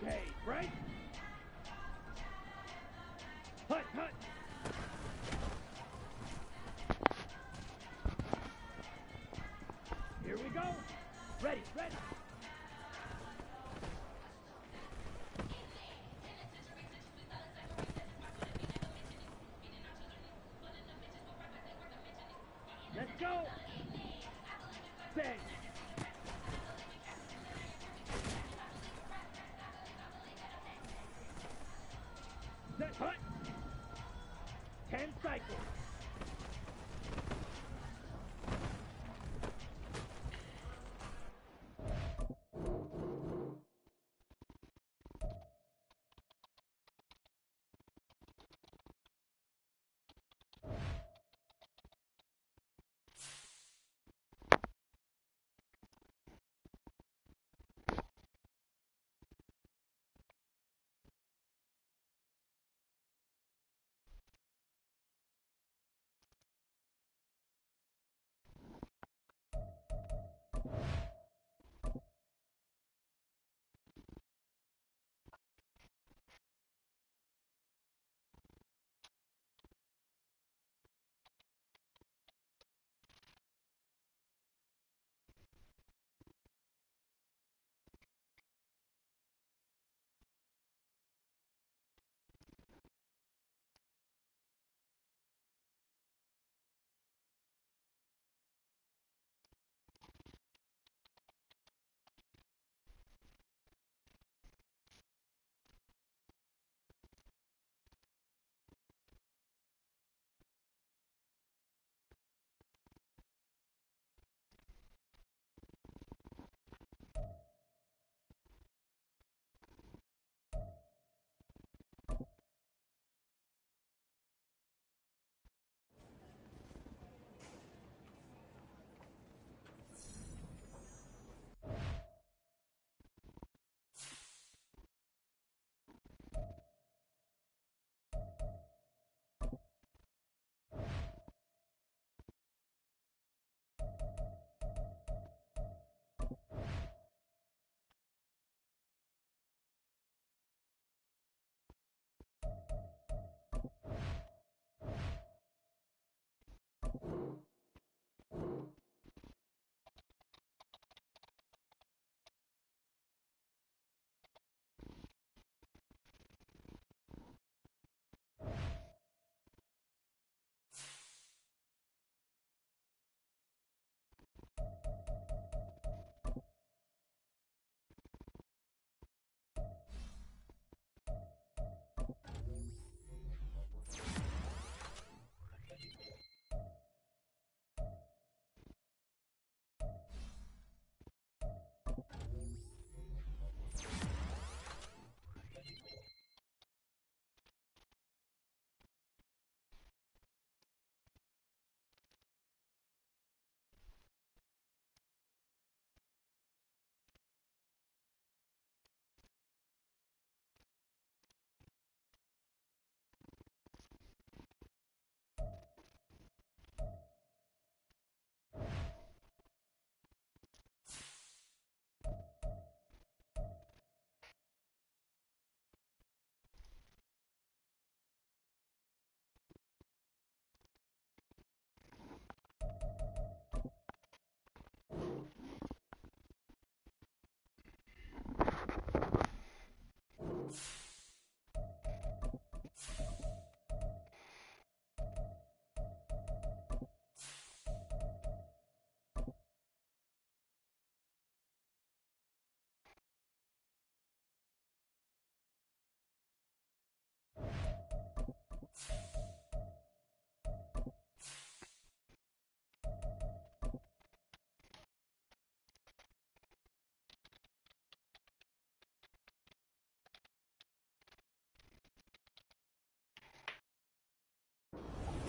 Okay, right? Hut, hut. Here we go. Ready, ready. Let's go. Bang. Set, hut. 10 cycles.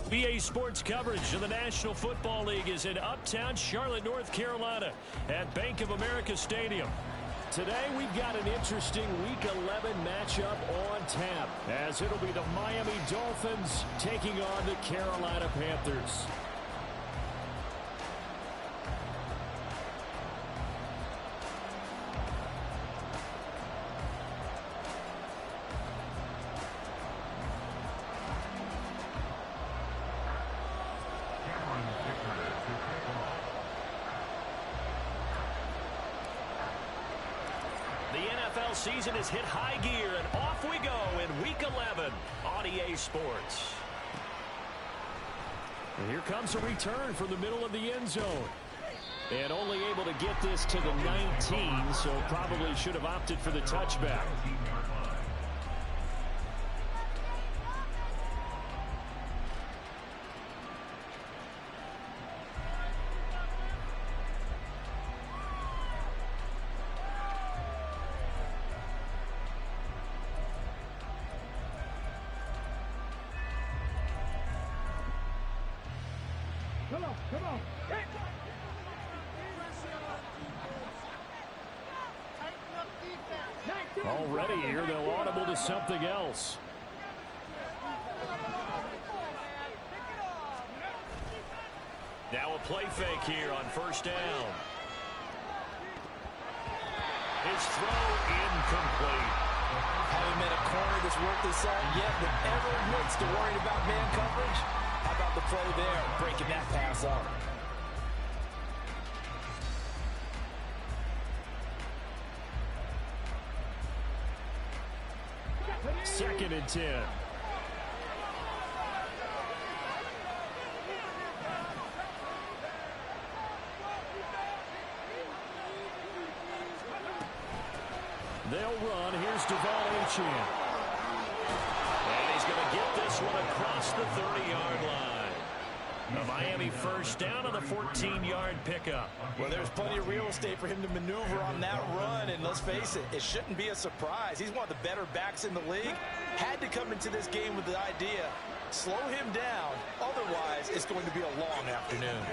BA Sports coverage of the National Football League is in uptown Charlotte, North Carolina at Bank of America Stadium. Today we've got an interesting Week 11 matchup on tap, as it'll be the Miami Dolphins taking on the Carolina Panthers. season has hit high gear, and off we go in Week 11 on EA Sports. And here comes a return from the middle of the end zone. And only able to get this to the 19, so probably should have opted for the touchback. Come on, come on. Already here, they'll audible to something else. Now a play fake here on first down. His throw incomplete. Haven't met a corner that's worth his salt yet, but ever admits to worrying about man coverage. How about the play there, breaking that pass up? Second and 10. They'll run. Here's Duval Achane. And he's going to get this one across the 30-yard line. A Miami first down on the 14-yard pickup. Well, there's plenty of real estate for him to maneuver on that run, and let's face it, it shouldn't be a surprise. He's one of the better backs in the league. Had to come into this game with the idea, slow him down, otherwise it's going to be a long afternoon.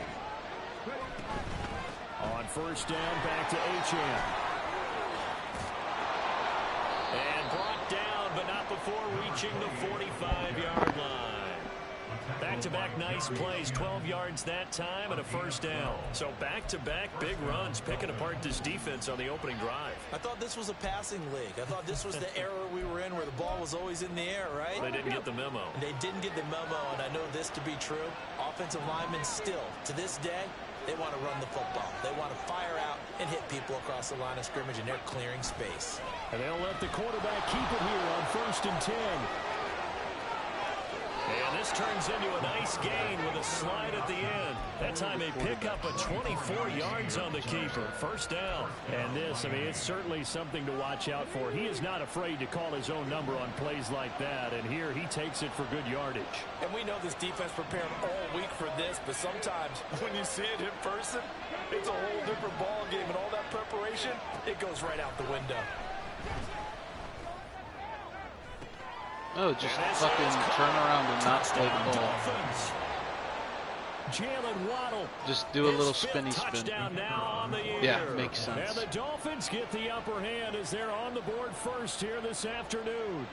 On first down, back to Achane. And brought down, but not before reaching the 45-yard line. Back-to-back nice plays, 12 yards that time and a first down. So back-to-back big runs, picking apart this defense on the opening drive. I thought this was a passing league. I thought this was the era we were in where the ball was always in the air, right? They didn't get the memo. They didn't get the memo, and I know this to be true. Offensive linemen still, to this day, they want to run the football. They want to fire out and hit people across the line of scrimmage, and they're clearing space. And they'll let the quarterback keep it here on first and 10. And this turns into a nice gain with a slide at the end. That time they pick up a 24 yards on the keeper. First down. And this, I mean, it's certainly something to watch out for. He is not afraid to call his own number on plays like that. And here he takes it for good yardage. And we know this defense prepared all week for this, but sometimes when you see it in person, it's a whole different ball game. And all that preparation, it goes right out the window. Oh, just fucking turn around and not play the ball. Jalen Waddle. Just do a little spinny spin. Now on the yeah, makes sense. And the Dolphins get the upper hand as they're on the board first here this afternoon.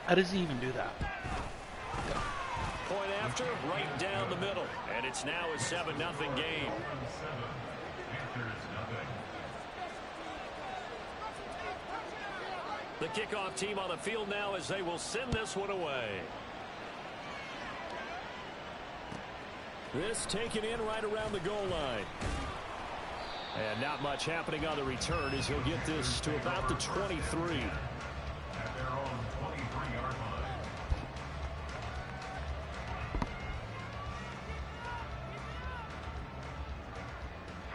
How does he even do that? Point after, right down the middle. And it's now a 7-0 game. The kickoff team on the field now as they will send this one away. This taken in right around the goal line. And not much happening on the return as he'll get this to about the 23.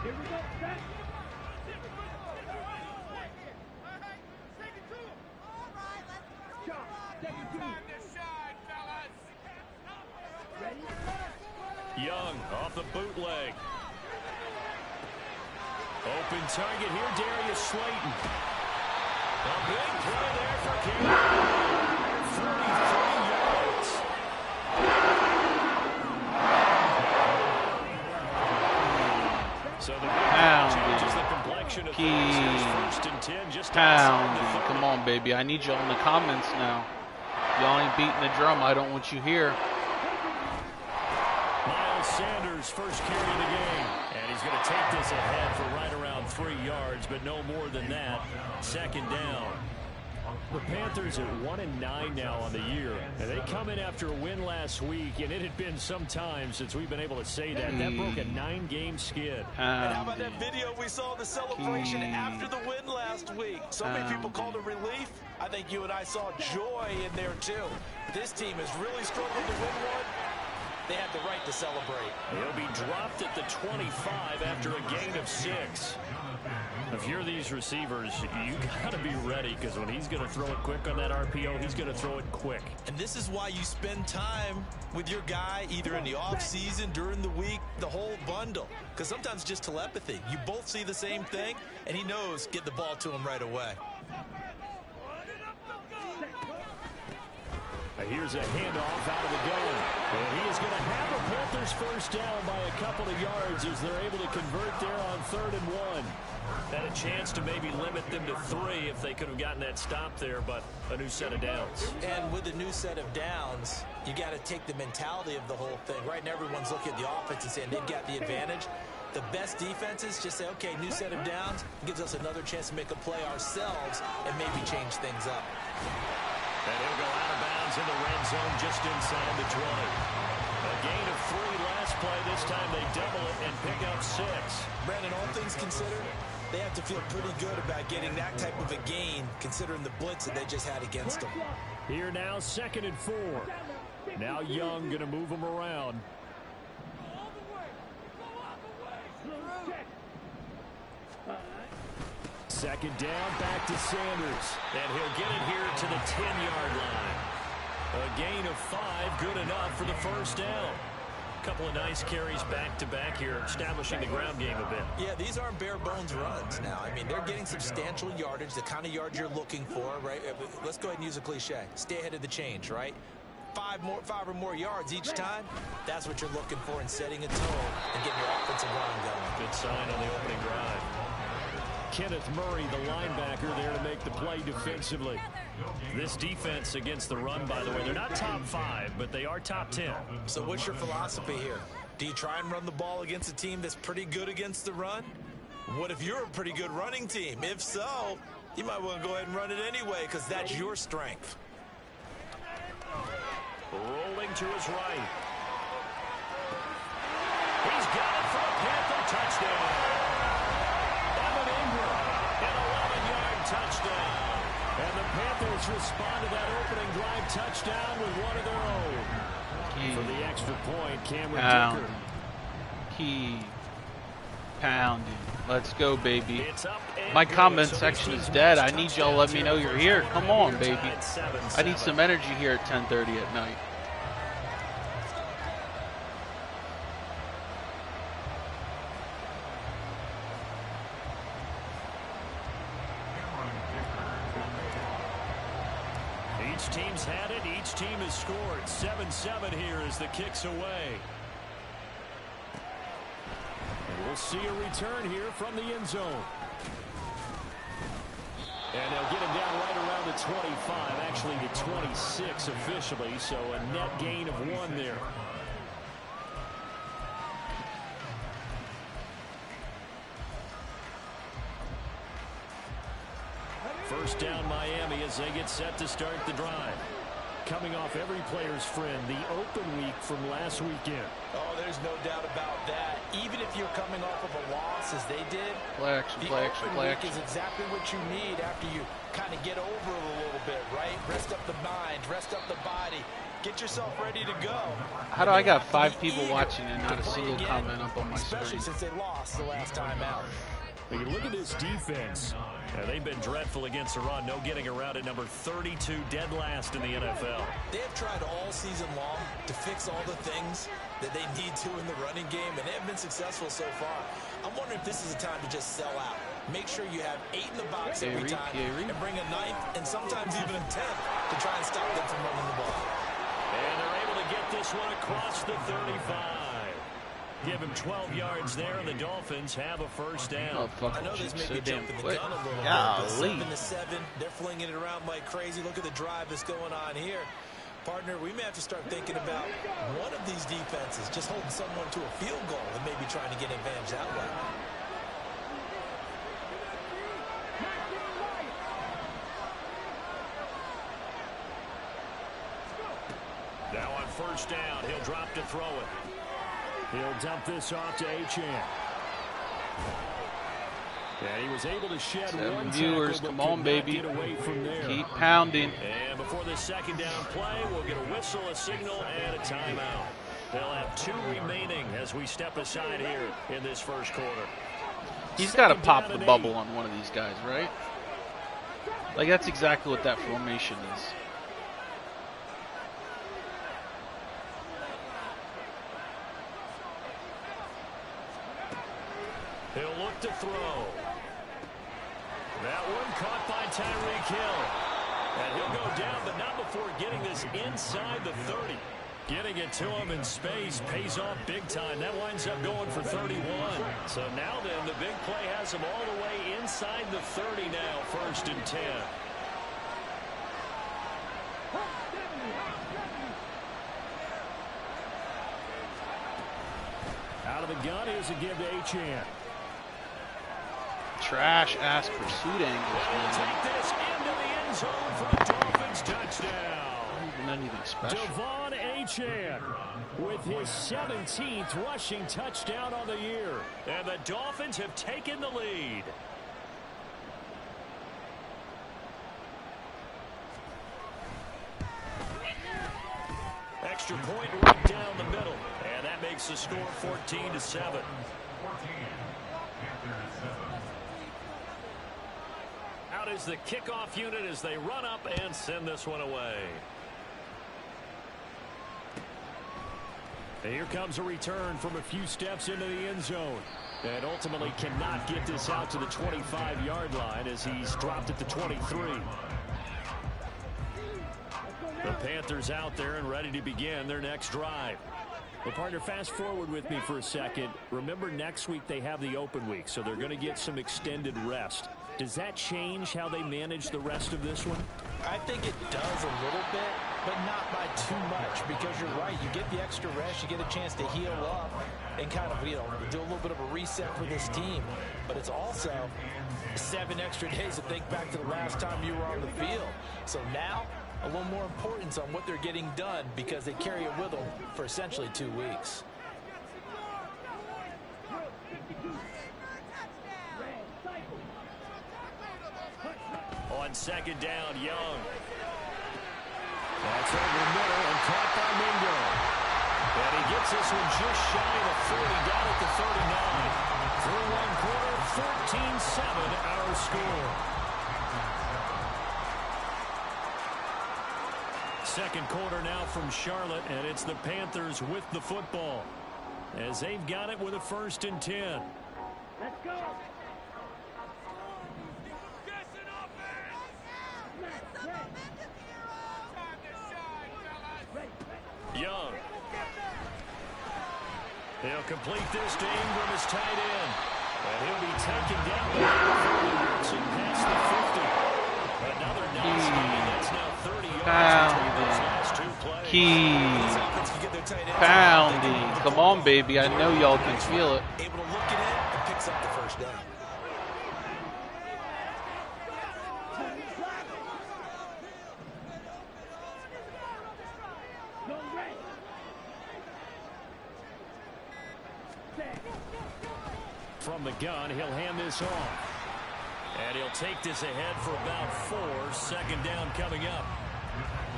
Here we go, set. Young off the bootleg. Open target here, Darius Slayton. A big play there for Cameron. 43 yards. So the changes the complexion of first and 10 just pounding. Come on, baby. I need you in the comments now. Y'all ain't beating the drum. I don't want you here. Sanders first carry of the game, and he's going to take this ahead for right around 3 yards, but no more than that. Second down. The Panthers are 1-9 now on the year, and they come in after a win last week, and it had been some time since we've been able to say that. That broke a 9-game skid. And how about that video we saw, the celebration after the win last week? So many people called it relief. I think you and I saw joy in there too. This team has really struggled to win one. They had the right to celebrate. He'll be dropped at the 25 after a gain of 6. If you're these receivers, you got to be ready, because when he's going to throw it quick on that RPO, he's going to throw it quick. And this is why you spend time with your guy, either in the offseason, during the week, the whole bundle. Because sometimes just telepathy. You both see the same thing, and he knows get the ball to him right away. Here's a handoff out of the gun. And he is going to have the Panthers first down by a couple of yards as they're able to convert there on 3rd and 1. Had a chance to maybe limit them to 3 if they could have gotten that stop there, but a new set of downs. And with a new set of downs, you got to take the mentality of the whole thing. Right now, everyone's looking at the offense and saying they've got the advantage. The best defenses just say, okay, new set of downs gives us another chance to make a play ourselves and maybe change things up. And he'll go out of bounds in the red zone just inside the 20. A gain of 3 last play. This time they double it and pick up 6. Brandon, all things considered, they have to feel pretty good about getting that type of a gain considering the blitz that they just had against them. Here now, 2nd and 4. Now Young going to move them around. Second down, back to Sanders. And he'll get it here to the 10-yard line. A gain of 5, good enough for the first down. A couple of nice carries back-to-back here, establishing the ground game a bit. Yeah, these aren't bare-bones runs now. I mean, they're getting substantial yardage, the kind of yards you're looking for, right? Let's go ahead and use a cliche. Stay ahead of the change, right? 5 or more yards each time, that's what you're looking for in setting a tone and getting your offensive line going. Good sign on the opening drive. Kenneth Murray, the linebacker, there to make the play defensively. This defense against the run, by the way, they're not top 5, but they are top 10. So what's your philosophy here? Do you try and run the ball against a team that's pretty good against the run? What if you're a pretty good running team? If so, you might want to go ahead and run it anyway, because that's your strength. Rolling to his right. He's got it for a Panther touchdown. Touchdown. And the Panthers respond to that opening drive touchdown with one of their own. For the extra point, Cameron Dicker. Keep pounding. Let's go, baby. My comment section is dead. I need y'all to let me know you're here. Come on, baby. I need some energy here at 10:30 at night. Each team's had it. Each team has scored. 7-7 here as the kick's away. And we'll see a return here from the end zone. And they'll get him down right around the 25, actually the 26 officially, so a net gain of 1 there. First down Miami as they get set to start the drive. Coming off every player's friend, the open week from last weekend. Oh, there's no doubt about that. Even if you're coming off of a loss as they did, play action, the open week is exactly what you need after you kind of get over it a little bit, right? Rest up the mind, rest up the body, get yourself ready to go. How do I got 5 people watching and not a single comment up on my screen? Especially since they lost the last time out. When you look at this defense, they've been dreadful against the run. No getting around at number 32, dead last in the NFL. They have tried all season long to fix all the things that they need to in the running game, and they have been successful so far. I'm wondering if this is a time to just sell out. Make sure you have 8 in the box every time and bring a 9th and sometimes even a 10th to try and stop them from running the ball. And they're able to get this one across the 35. Give him 12 yards there, and the Dolphins have a first down. I know this may be jumping the gun a little bit, but 7-7, they're flinging it around like crazy. Look at the drive that's going on here. Partner, we may have to start thinking about one of these defenses just holding someone to a field goal and maybe trying to get advantage that way. first down. He'll drop to throw it. He'll dump this off to Achane. And he was able to shed 1 viewers, tackle, come on, baby. get away from there. Keep pounding. And before the second down play, we'll get a whistle, a signal, and a timeout. They'll have 2 remaining as we step aside here in this first quarter. He's got to pop the bubble on one of these guys, right? Like, that's exactly what that formation is. He'll look to throw. That one caught by Tyreek Hill. And he'll go down, but not before getting this inside the 30. Getting it to him in space pays off big time. That winds up going for 31. So now then, the big play has him all the way inside the 30 now, 1st and 10. Out of the gun, here's a give to Achane. Trash-ass pursuit angles, man. Take this into the end zone for a Dolphins touchdown. Anything special. Devon Achane with his 17th rushing touchdown on the year. And the Dolphins have taken the lead. Extra point right down the middle. And that makes the score 14-7. Out is the kickoff unit as they run up and send this one away. And here comes a return from a few steps into the end zone. And ultimately cannot get this out to the 25-yard line as he's dropped at the 23. The Panthers out there and ready to begin their next drive. Well, partner, fast forward with me for a second. Remember, next week they have the open week, so they're going to get some extended rest. Does that change how they manage the rest of this one? I think it does a little bit, but not by too much, because you're right. You get the extra rest, you get a chance to heal up and kind of, do a little bit of a reset for this team. But it's also 7 extra days to think back to the last time you were on the field. So now, a little more importance on what they're getting done because they carry it with them for essentially 2 weeks. On second down, Young. That's over the middle and caught by Mingo. And he gets this one just shy of the 40, down at the 39. Through 1 quarter, 14-7 our score. Second quarter now from Charlotte, and it's the Panthers with the football as they've got it with a 1st and 10. Let's go. Young. He'll complete this to Ingram as tight end. And he'll be taken down before he works it past the 50. Another nice gain. That's now 30 yards between those last 2 plays. Pounding. Come on, baby. I know y'all can feel it. Able to look at it and picks up the first down. From the gun, he'll hand this off. And he'll take this ahead for about 4. Second down coming up.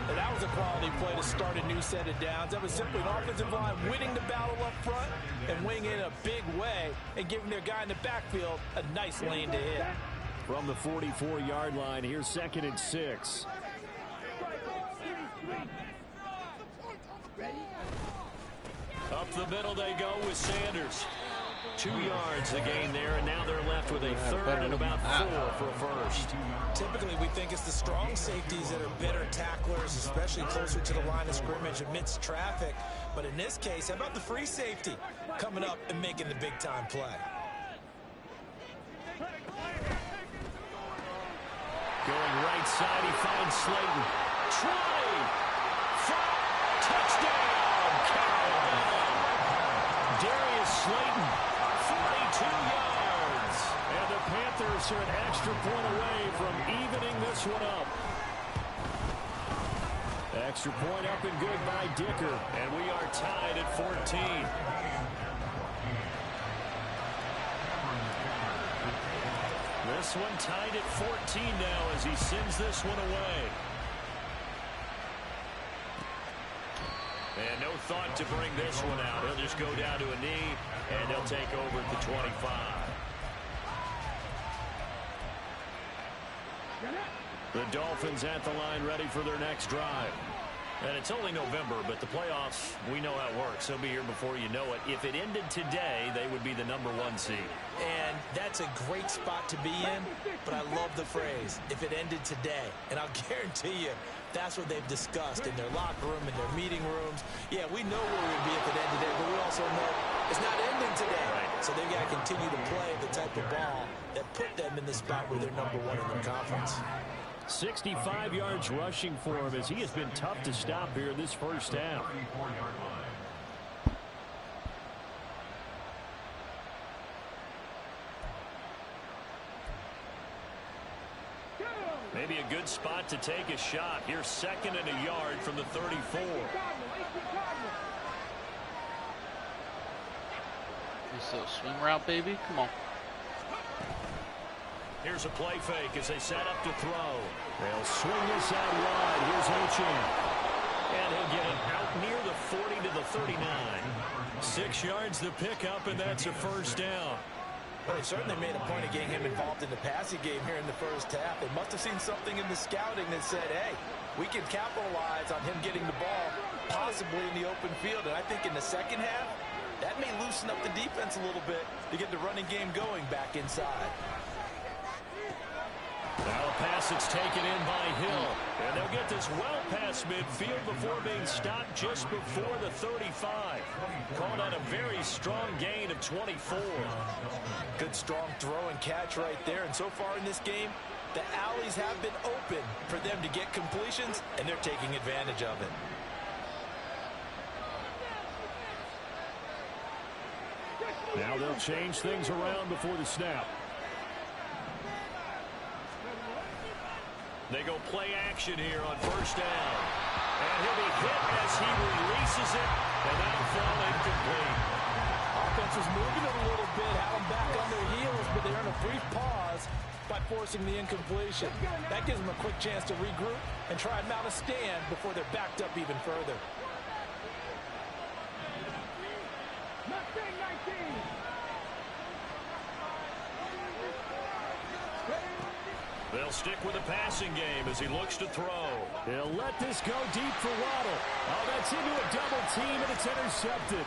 And that was a quality play to start a new set of downs. That was simply an offensive line winning the battle up front and winning in a big way and giving their guy in the backfield a nice lane to hit. From the 44-yard line, here's 2nd and 6. Up the middle they go with Sanders. 2 yards the gain there, and now they're left with a 3rd and about 4 for a first. Typically, we think it's the strong safeties that are better tacklers, especially closer to the line of scrimmage amidst traffic. But in this case, how about the free safety coming up and making the big-time play? Going right side, he finds Slayton. Try! Touchdown! Darius Slayton, 42 yards. And the Panthers are an extra point away from evening this one up. Extra point up and good by Dicker. And we are tied at 14. This one tied at 14 now as he sends this one away. And no thought to bring this one out. He'll just go down to a knee, and he'll take over at the 25. The Dolphins at the line ready for their next drive. And it's only November, but the playoffs, we know how it works. They'll be here before you know it. If it ended today, they would be the #1 seed. And that's a great spot to be in, but I love the phrase, if it ended today. And I'll guarantee you, that's what they've discussed in their locker room, in their meeting rooms. Yeah, we know where we'd be if it ended today, but we also know it's not ending today. Right. So they've got to continue to play the type of ball that put them in the spot where they're #1 in their conference. 65 yards rushing for him as he has been tough to stop here this first half. Maybe a good spot to take a shot. Here's 2nd and a yard from the 34. This a swing route, baby. Come on. Here's a play fake as they set up to throw. They'll swing this out wide. Here's Hochin. And he'll get it out near the 40 to the 39. 6 yards the pickup, and that's a first down. Well, they certainly made a point of getting him involved in the passing game here in the first half. They must have seen something in the scouting that said, hey, we can capitalize on him getting the ball possibly in the open field. And I think in the second half, that may loosen up the defense a little bit to get the running game going back inside. Now a pass that's taken in by Hill. And they'll get this well past midfield before being stopped just before the 35. Called out a very strong gain of 24. Good strong throw and catch right there. And so far in this game, the alleys have been open for them to get completions, and they're taking advantage of it. Now they'll change things around before the snap. They go play action here on first down. And he'll be hit as he releases it, and that'll fall incomplete. Offense was moving it a little bit, had them back on their heels, but they earn a brief pause by forcing the incompletion. That gives them a quick chance to regroup and try and mount a stand before they're backed up even further. They'll stick with the passing game as he looks to throw. He'll let this go deep for Waddle. Oh, that's into a double team, and it's intercepted.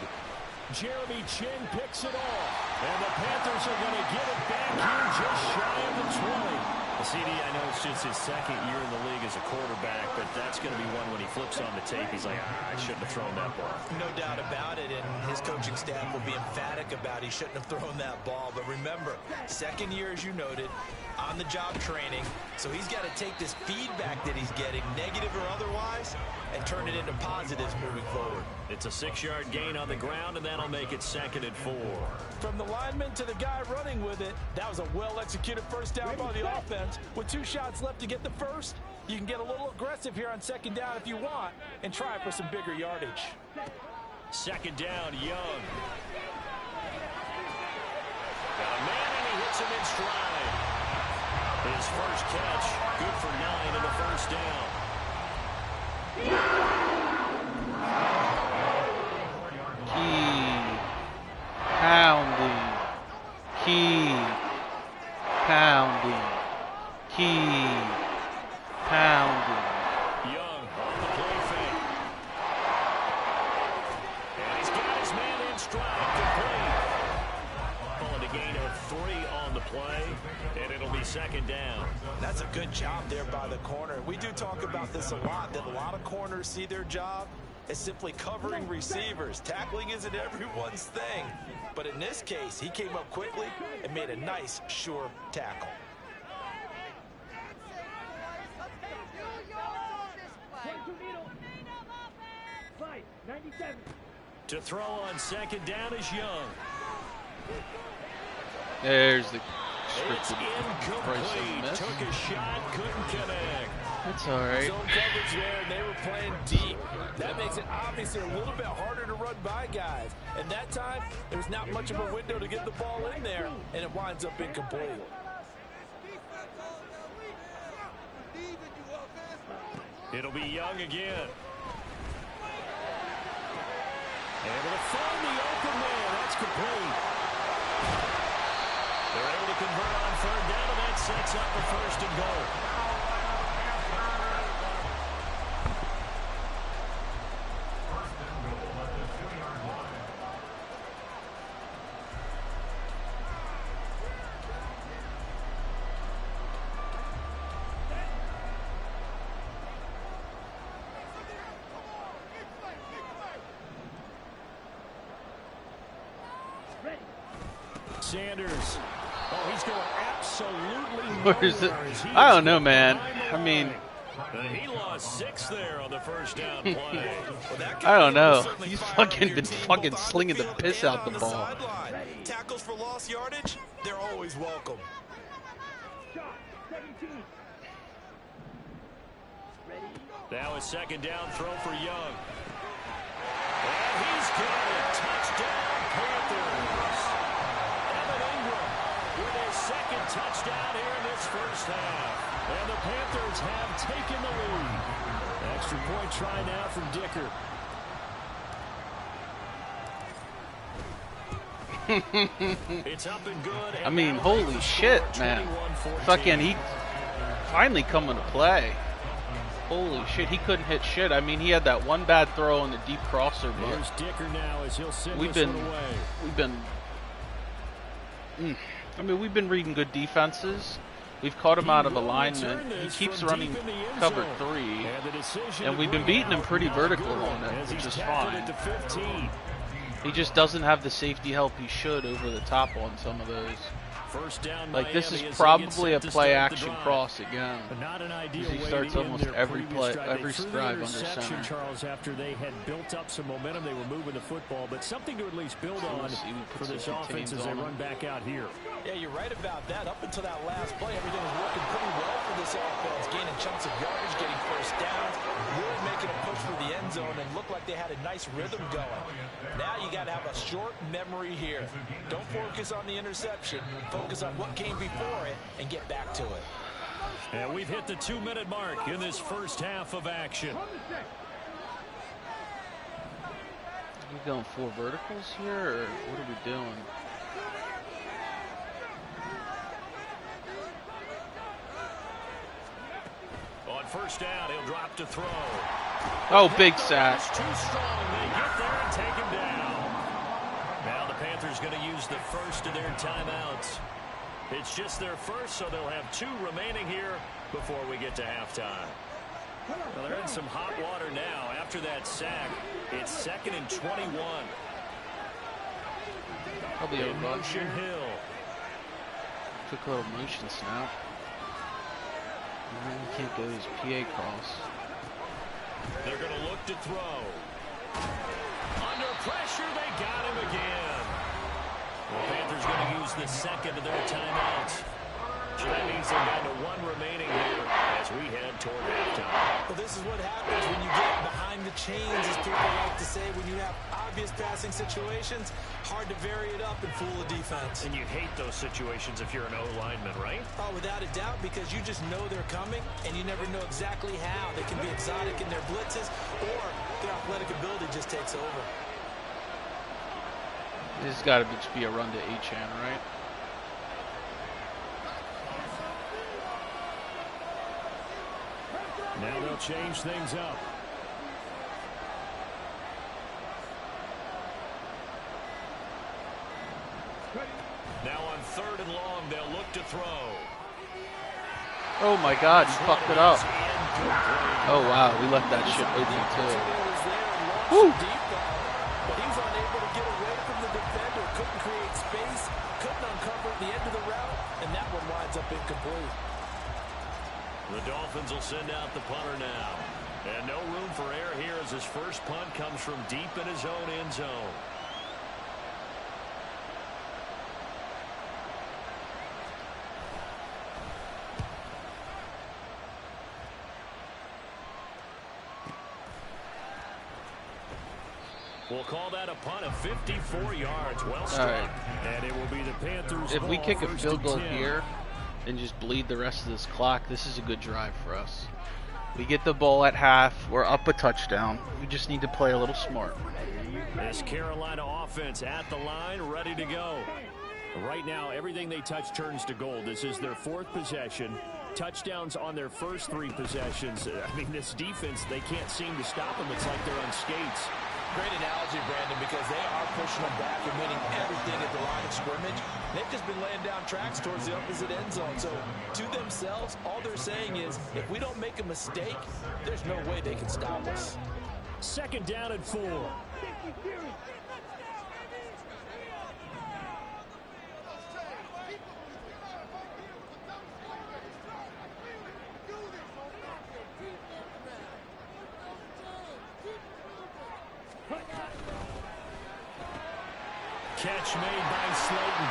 Jeremy Chin picks it off. And the Panthers are going to get it back here just shy of the 20. CD, I know it's just his second year in the league as a quarterback, but that's going to be one when he flips on the tape. He's like, I shouldn't have thrown that ball. No doubt about it, and his coaching staff will be emphatic about he shouldn't have thrown that ball. But remember, second year, as you noted, on-the-job training, so he's got to take this feedback that he's getting, negative or otherwise, and turn it into positives moving forward. It's a 6-yard gain on the ground, and that'll make it 2nd and 4. From the lineman to the guy running with it, that was a well-executed first down by the offense. With 2 shots left to get the first, you can get a little aggressive here on 2nd down if you want and try for some bigger yardage. 2nd down, Young. Got a man, and he hits him in stride. His first catch, good for 9 in the first down. Pounding. Young on the play fake. And he's got his man in stride, complete. Calling a gain of 3 on the play, and it'll be 2nd down. That's a good job there by the corner. We do talk about this a lot, that a lot of corners see their job as simply covering receivers. Tackling isn't everyone's thing. But in this case, he came up quickly and made a nice, sure tackle. To throw on 2nd down is Young. There's the It's incomplete. Took a shot, couldn't connect. It's all right. Zone coverage there, and they were playing deep. That makes it obviously a little bit harder to run by guys. And that time, there was not much of a window to get the ball in there, and it winds up incomplete. It'll be Young again. Able to find the open man. That's complete. They're able to convert on third down, and that sets up a first and goal. Sanders. Oh, he's going absolutely Where's it? I don't know, man. I mean, he lost 6 there on the first down play. I don't know. He's been slinging the piss out the ball. Tackles for lost yardage, they're always welcome. Now a second down throw for Young. And he's got it. Touchdown, Panthers. With his second touchdown here in this first half. And the Panthers have taken the lead. Extra point try now from Dicker. It's up and good. I mean, holy shit, man. Fucking, he finally coming to play. Holy shit, he couldn't hit shit. I mean, he had that one bad throw on the deep crosser, but we've been reading good defenses. We've caught him out of alignment. He keeps running cover 3, and we've been beating him pretty vertical on it, which is fine. He just doesn't have the safety help he should over the top on some of those. Like, this is probably a play-action cross again. He starts almost every drive under center. Charles, after they had built up some momentum, they were moving the football, but something to at least build on for this offense as they run back out here. Yeah, you're right about that. Up until that last play, everything was working pretty well for this offense, gaining chunks of yardage, getting first downs, really making a push for the end zone, and looked like they had a nice rhythm going. Now you got to have a short memory here. Don't focus on the interception. Focus on what came before it and get back to it. And we've hit the 2-minute mark in this first half of action. Are we going 4 verticals here, or what are we doing? On first down, he'll drop to throw. Oh, big sack. Too strong. They get there and take him down. Now the Panthers going to use the first of their timeouts. It's just their first, so they'll have 2 remaining here before we get to halftime. Well, they're in some hot water now. After that sack, it's 2nd and 21. Probably a motion Hill. Quick little motion snap. You can't go his PA cross. They're going to look to throw. Under pressure, they got him again. The Panthers going to use the second of their timeouts. So that means they're down to 1 remaining here as we head toward halftime. Well, this is what happens when you get behind the chains, as people like to say. When you have obvious passing situations, hard to vary it up and fool the defense. And you hate those situations if you're an O-lineman, right? Oh, without a doubt, because you just know they're coming, and you never know exactly how. They can be exotic in their blitzes, or their athletic ability just takes over. This has got to just be a run to H-Chan, right? Now they'll change things up. Now on 3rd and long, they'll look to throw. Oh my God, he fucked it up. Oh wow, we left that shit open too. Woo! But he was unable to get away from the defender, couldn't create space, couldn't uncover the end of the route, and that one winds up incomplete. The Dolphins will send out the punter now. And no room for error here as his first punt comes from deep in his own end zone. We'll call that a punt of 54 yards. Well struck. Right. And it will be the Panthers. If we kick a first field and goal 10. here and just bleed the rest of this clock, this is a good drive for us. We get the ball at half. We're up a touchdown. We just need to play a little smart. This Carolina offense at the line, ready to go. Right now, everything they touch turns to gold. This is their 4th possession. Touchdowns on their first 3 possessions. I mean, this defense, they can't seem to stop them. It's like they're on skates. Great analogy, Brandon, because they are pushing them back and winning everything at the line of scrimmage. They've just been laying down tracks towards the opposite end zone. So to themselves, all they're saying is, if we don't make a mistake, there's no way they can stop us. 2nd down and 4. Catch made by Slayton.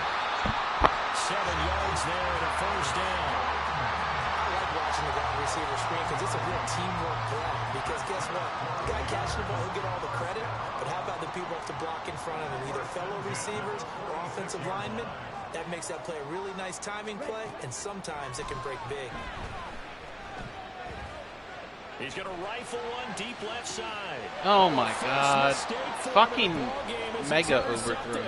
7 yards there and a first down. I like watching the wide receiver screen because it's a real teamwork play. Because guess what? The guy catching the ball, he'll get all the credit. But how about the people who have to block in front of him? Either fellow receivers or offensive linemen. That makes that play a really nice timing play. And sometimes it can break big. He's going to rifle one deep left side. Oh my God. Fucking mega overthrow.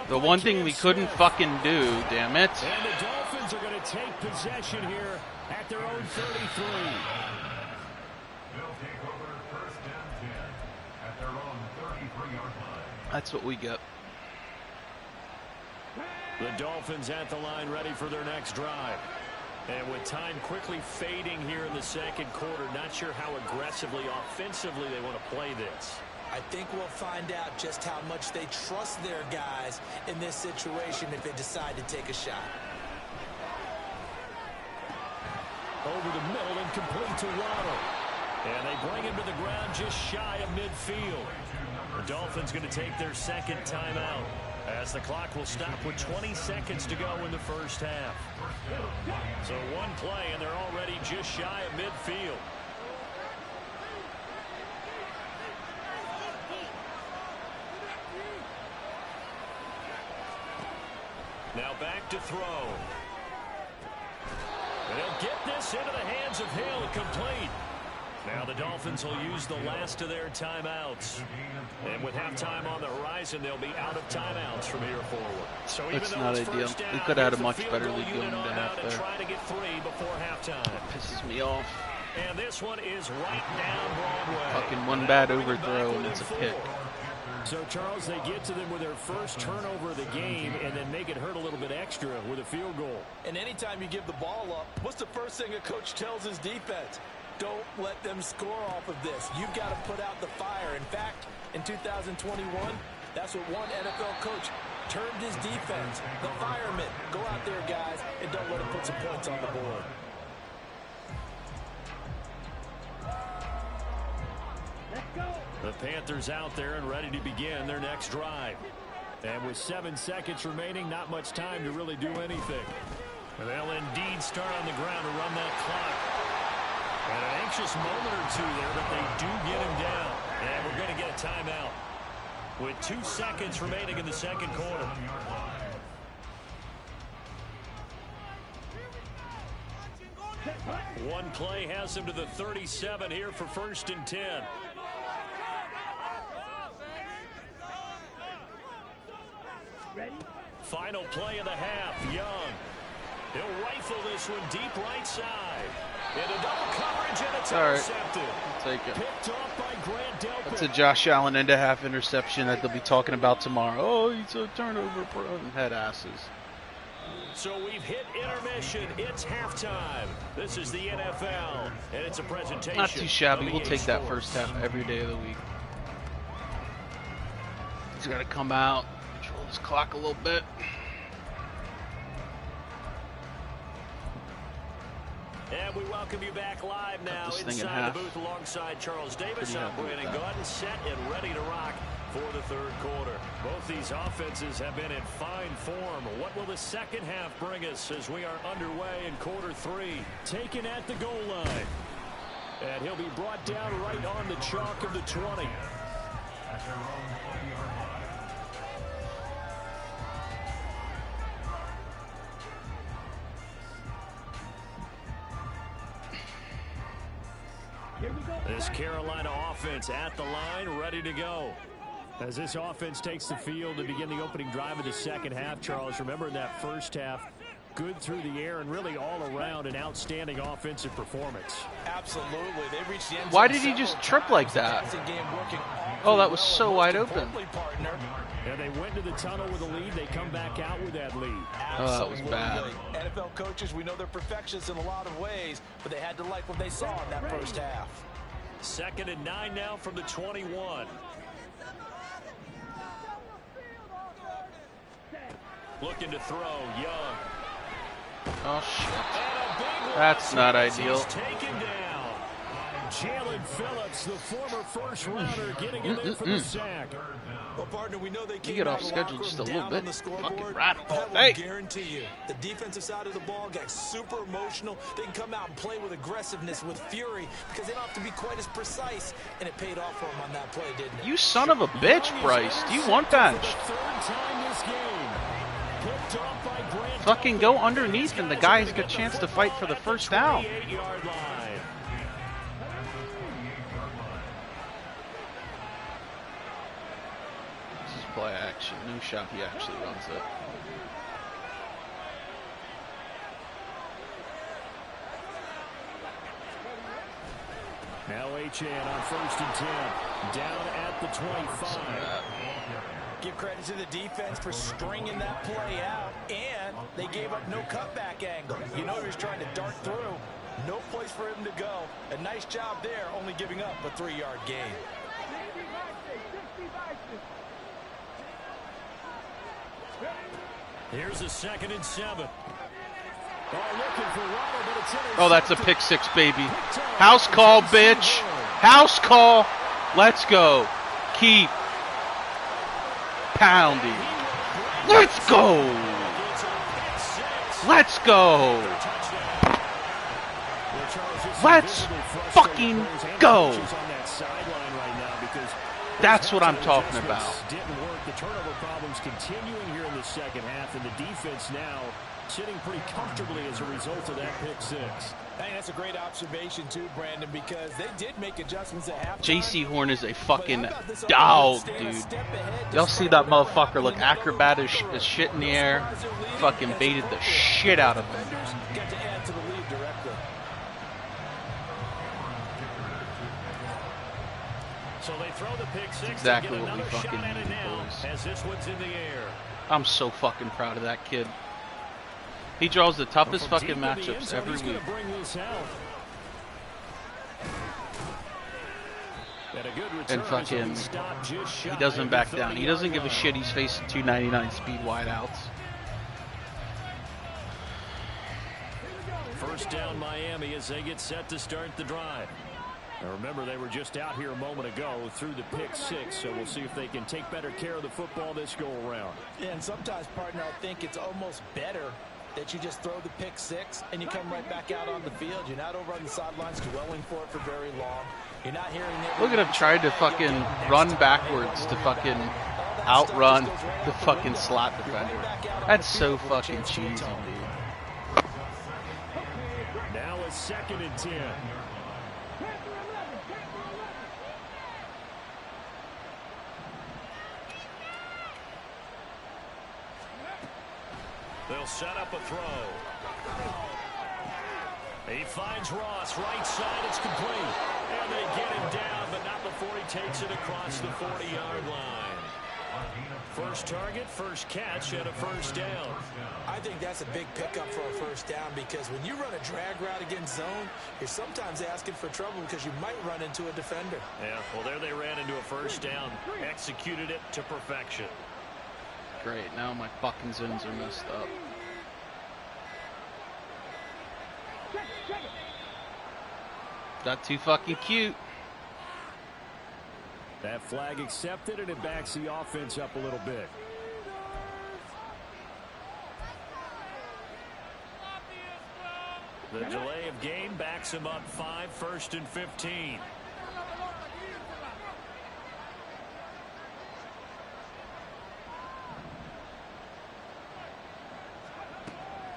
The one thing we couldn't fucking do, damn it. And the Dolphins are going to take possession here at their own 33. That's what we get. The Dolphins at the line ready for their next drive. And with time quickly fading here in the 2nd quarter, not sure how aggressively, offensively they want to play this. I think we'll find out just how much they trust their guys in this situation if they decide to take a shot. Over the middle and complete to Waddle. And they bring him to the ground just shy of midfield. The Dolphins going to take their 2nd timeout as the clock will stop with 20 seconds to go in the first half. So one play and they're already just shy of midfield. Now back to throw. And he'll get this into the hands of Hill, complete. Now the Dolphins will use the last of their timeouts. And with halftime on the horizon, they'll be out of timeouts from here forward. So even That's though not it's ideal. first down, We could have had a here's the much field better goal lead going unit into on half now to there. try to get 3 before halftime. Pisses me off. And this one is right down Broadway. Fucking one bad overthrow and it's a pick. So, Charles, they get to them with their first turnover of the game and then make it hurt a little bit extra with a field goal. And anytime you give the ball up, what's the first thing a coach tells his defense? Don't let them score off of this. You've got to put out the fire. In fact, in 2021, that's what one NFL coach termed his defense. The firemen. Go out there, guys, and don't let them put some points on the board. The Panthers out there and ready to begin their next drive. And with 7 seconds remaining, not much time to really do anything. They'll indeed start on the ground to run that clock. And an anxious moment or two there, but they do get him down. And we're going to get a timeout with 2 seconds remaining in the 2nd quarter. One play has him to the 37 here for 1st and 10. Final play of the half, Young. He'll rifle this one deep right side. Into double coverage, and it's intercepted. I'll take it. Picked off by Grant Delpit. That's a Josh Allen end of half interception that they'll be talking about tomorrow. Oh, he's a turnover prone. Head asses. So we've hit intermission. It's halftime. This is the NFL, and it's a presentation. Not too shabby. of We'll EA take that Sports. first half every day of the week. He's got to come out, control his clock a little bit. And we welcome you back live now this thing in inside half. the booth alongside Charles Davis. Pretty I'm happy with Brandon that. Gaudin, set and ready to rock for the 3rd quarter. Both these offenses have been in fine form. What will the 2nd half bring us as we are underway in quarter 3? Taken at the goal line. And he'll be brought down right on the chalk of the 20. This Carolina offense at the line, ready to go. As this offense takes the field to begin the opening drive of the second half, Charles, remember in that first half, good through the air and really all around an outstanding offensive performance. Absolutely. They reached the end zone. Why did he just trip like that? Oh, that was so wide open. And they went to the tunnel with a lead. They come back out with that lead. Oh, that was bad. NFL coaches, we know they're perfectionists in a lot of ways, but they had to like what they saw in that first half. 2nd and 9 now from the 21. Looking to throw, Young. Oh, shit. That's not ideal. Taken down. Jalen Phillips, the former first rounder, getting it in for the sack. Well, partner, we know they you get off schedule just a little bit. Fucking radical. I guarantee you, the defensive side of the ball got super emotional. They can come out and play with aggressiveness, with fury, because they don't have to be quite as precise. And it paid off for them on that play, didn't it? You son of a bitch, Bryce. Do you want benched? Fucking go underneath and the guys get a chance to fight for the first down. This is play action. No shot, he actually runs it. Now Achane on 1st and 10. Down at the 25. Give credit to the defense for stringing that play out, and they gave up no cutback angle. You know he was trying to dart through. No place for him to go. A nice job there, only giving up a 3-yard gain. Here's a 2nd and 7. Looking for Waddle, but it's oh, that's a pick six, baby. House call, bitch. House call. Let's go. Keep pounding. Let's go. Let's go. Let's fucking go. That's what I'm talking about. Didn't work. The turnover problems continuing here in the second half, and the defense now sitting pretty comfortably as a result of that pick six. Hey, that's a great observation too, Brandon, because they did make adjustments at halftime. J.C. Horn is a fucking dog, dude. Y'all see that motherfucker look acrobatic as shit in the air? Fucking baited the shit out of him. Got to add to the lead directly. So they throw the pick six. Exactly what we fucking need, boys. As this one's in the air. I'm so fucking proud of that kid. He draws the toughest fucking matchups every week. And fucking, he doesn't back down. He doesn't give a shit. He's facing 299 speed wideouts. First down Miami as they get set to start the drive. Now remember, they were just out here a moment ago through the pick six, so we'll see if they can take better care of the football this go around. Yeah, and sometimes, partner, I think it's almost better that you just throw the pick six and you come right back out on the field. You're not over on the sidelines dwelling for it for very long. You're not hearing it. Look at him trying to fucking run backwards to fucking outrun the fucking slot defender. That's so fucking cheesy, dude. Now a 2nd and 10. They'll set up a throw. He finds Ross, right side, it's complete. And they get him down, but not before he takes it across the 40-yard line. First target, first catch, and a first down. I think that's a big pickup for a first down, because when you run a drag route against zone, you're sometimes asking for trouble because you might run into a defender. Yeah, well, there they ran into a first down, executed it to perfection. Great, now my fucking zones are messed up. Got too fucking cute. That flag accepted, and it backs the offense up a little bit. The delay of game backs him up 5, 1st and 15.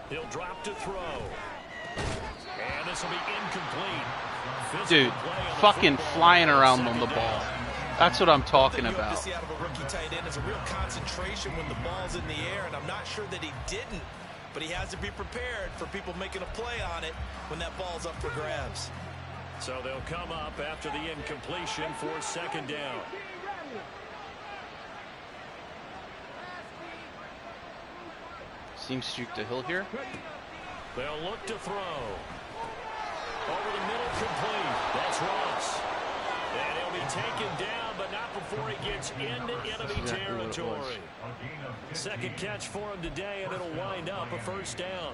He'll drop to throw. And this will be incomplete. Dude, fucking flying around on the ball. That's what I'm talking about. You see out of a rookie tight end is a real concentration when the ball's in the air, and I'm not sure that he didn't, but he has to be prepared for people making a play on it when that ball's up for grabs. So they'll come up after the incompletion for second down. Seam streak to Hill here. They'll look to throw. Over the middle, complete. That's Ross. And he'll be taken down, but not before he gets into enemy territory. Second catch for him today, and it'll wind up a first down.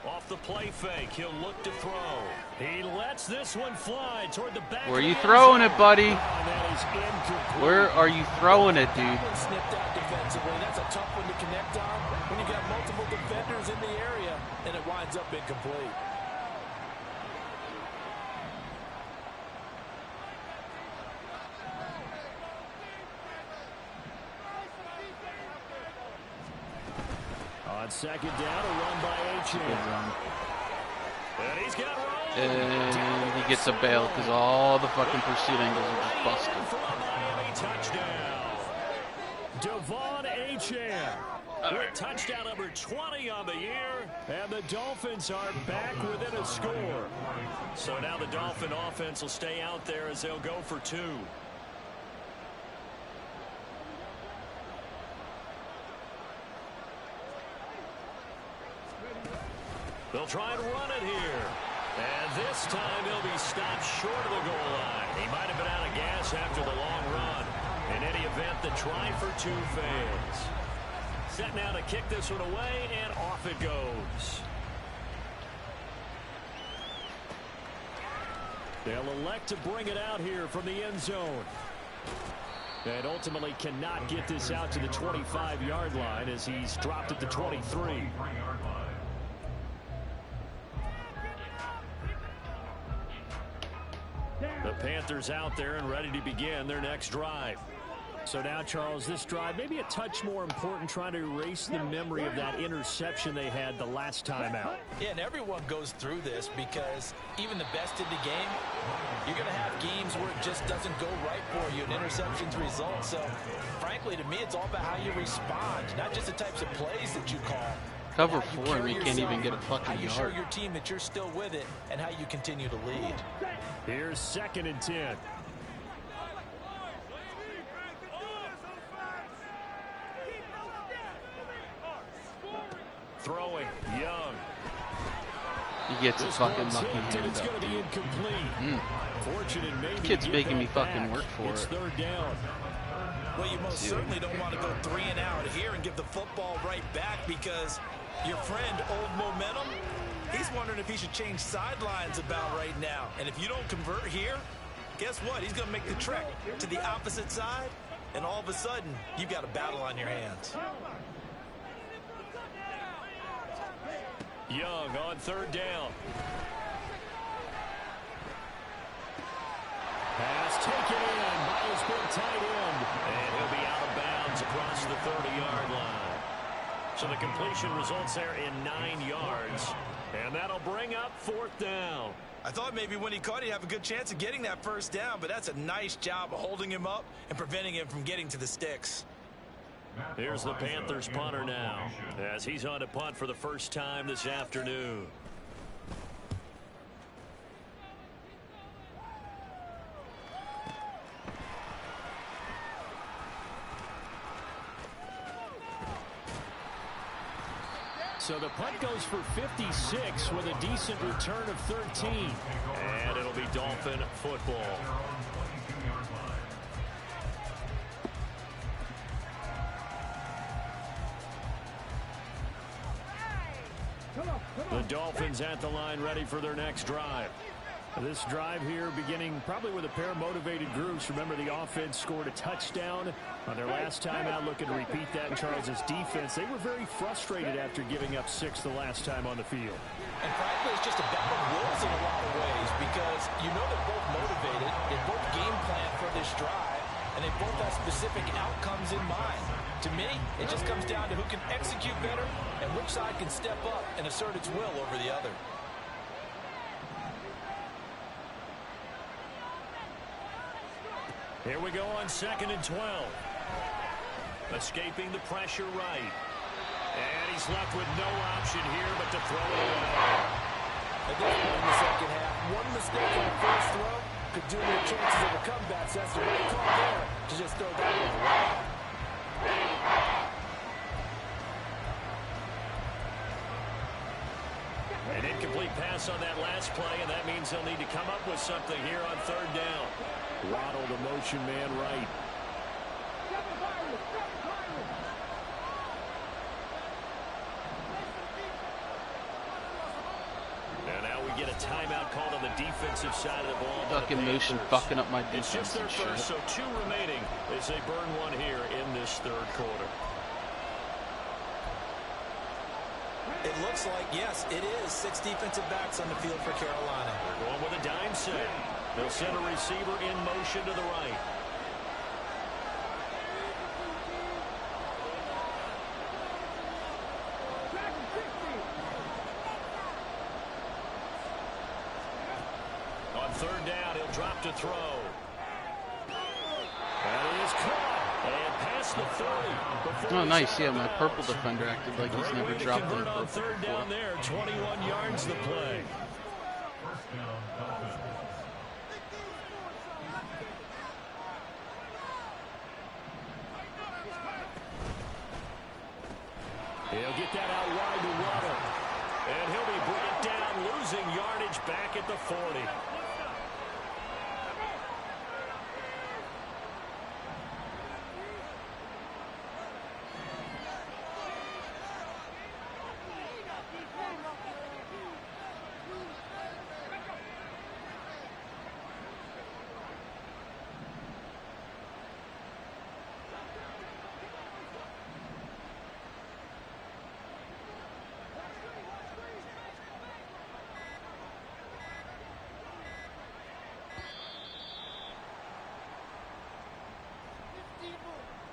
Off the play fake, he'll look to throw. He lets this one fly toward the back. Where are you throwing it, buddy? Where are you throwing it, dude? Snipped out defensively. That's a tough one to connect on when you got multiple defenders in the area, and it winds up incomplete. On second down, a run by H. And he's got room. And he gets a bail because all the fucking pursuit angles are just busted. For a Miami touchdown. Devon Achane with touchdown number 20 on the year. And the Dolphins are back within a score. So now the Dolphin offense will stay out there as they'll go for two. They'll try and run it here. And this time he'll be stopped short of the goal line. He might have been out of gas after the long run. In any event, the try for two fails. Set now to kick this one away, and off it goes. They'll elect to bring it out here from the end zone. And ultimately cannot get this out to the 25-yard line as he's dropped at the 23. The Panthers out there and ready to begin their next drive. So now, Charles, this drive maybe a touch more important, trying to erase the memory of that interception they had the last time out. Yeah, and everyone goes through this because even the best in the game, you're going to have games where it just doesn't go right for you and interceptions result. So, frankly, to me, it's all about how you respond, not just the types of plays that you call. Cover four and we can't even get a fucking how you yard. show your team that you're still with it and how you continue to lead. Here's 2nd and 10. Throwing, Young. He gets a fucking lucky hand it's going to be incomplete. Fortunate maybe kid's making me fucking work for it's it. 3rd down. Well, you most certainly don't want to go 3 and out here and give the football right back because your friend, Old Momentum, he's wondering if he should change sidelines about right now. And if you don't convert here, guess what? He's going to make the trek to the opposite side, and all of a sudden, you've got a battle on your hands. Young on 3rd down. Pass taken in by his big tight end. And he'll be out of bounds across the 30-yard line. So the completion results there in 9 yards. And that'll bring up 4th down. I thought maybe when he caught it, he'd have a good chance of getting that first down, but that's a nice job of holding him up and preventing him from getting to the sticks. Here's the Panthers punter now as he's on to punt for the first time this afternoon. So the punt goes for 56 with a decent return of 13. And it'll be Dolphin football. The Dolphins at the line ready for their next drive. This drive here beginning probably with a pair of motivated groups. Remember, the offense scored a touchdown on their last time out, looking to repeat that in Charles' defense. They were very frustrated after giving up 6 the last time on the field. And frankly, it's just a battle of wills in a lot of ways because you know they're both motivated, they both game plan for this drive, and they both have specific outcomes in mind. To me, it just comes down to who can execute better and which side can step up and assert its will over the other. Here we go on 2nd and 12. Escaping the pressure right. And he's left with no option here but to throw it away. At this point in the second half, one mistake on the first throw could do your chances of a comeback. So that's the right call there to just throw that one away. An incomplete pass on that last play, and that means they'll need to come up with something here on 3rd down. Waddle the motion man right. And now we get a timeout called on the defensive side of the ball. Duck in motion, fucking up my defense. It's just their first, so 2 remaining as they burn one here in this 3rd quarter. It looks like, yes, it is 6 defensive backs on the field for Carolina. They're going with a dime set. They'll send a receiver in motion to the right. On 3rd down, he'll drop to throw. That is caught. And past the 30. Oh, nice. Yeah, my purple defender acted like he's never dropped in on purple 3rd down there. 21 yards the play. He'll get that out wide to Waddle. And he'll be brought down, losing yardage back at the 40.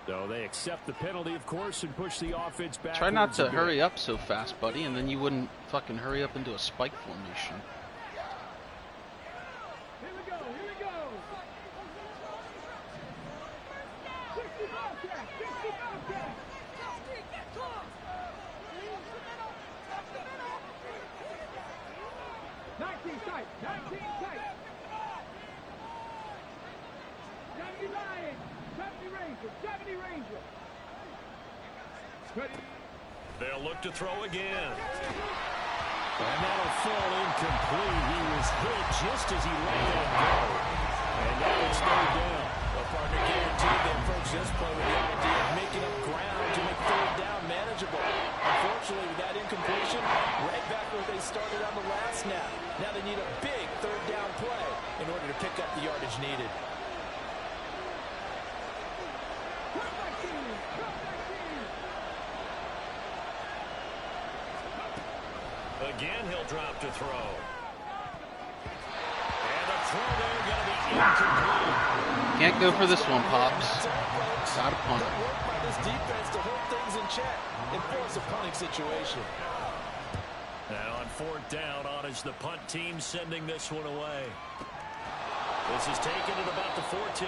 So they accept the penalty, of course, and push the offense back. Try not to hurry up so fast, buddy, and then you wouldn't fucking hurry up into a spike formation. Here we go, here we go. 65 catch, 65 catch. 19 tight, 19 tight. 79. 70 Ranger. They'll look to throw again. And that'll fall incomplete. He was hit just as he let that go. And now it's 3rd down. Well, partner, guaranteed they approach this play with the idea of making up ground to make 3rd down manageable. Unfortunately, with that incompletion, right back where they started on the last snap. Now they need a big 3rd down play in order to pick up the yardage needed. Again, he'll drop to throw. And the throw there going to be incomplete. Can't go for this one, Pops. Gotta punt. Good work by this defense to hold things in check and force a punting situation. Now on 4th down, on is the punt team sending this one away. This is taken at about the 14.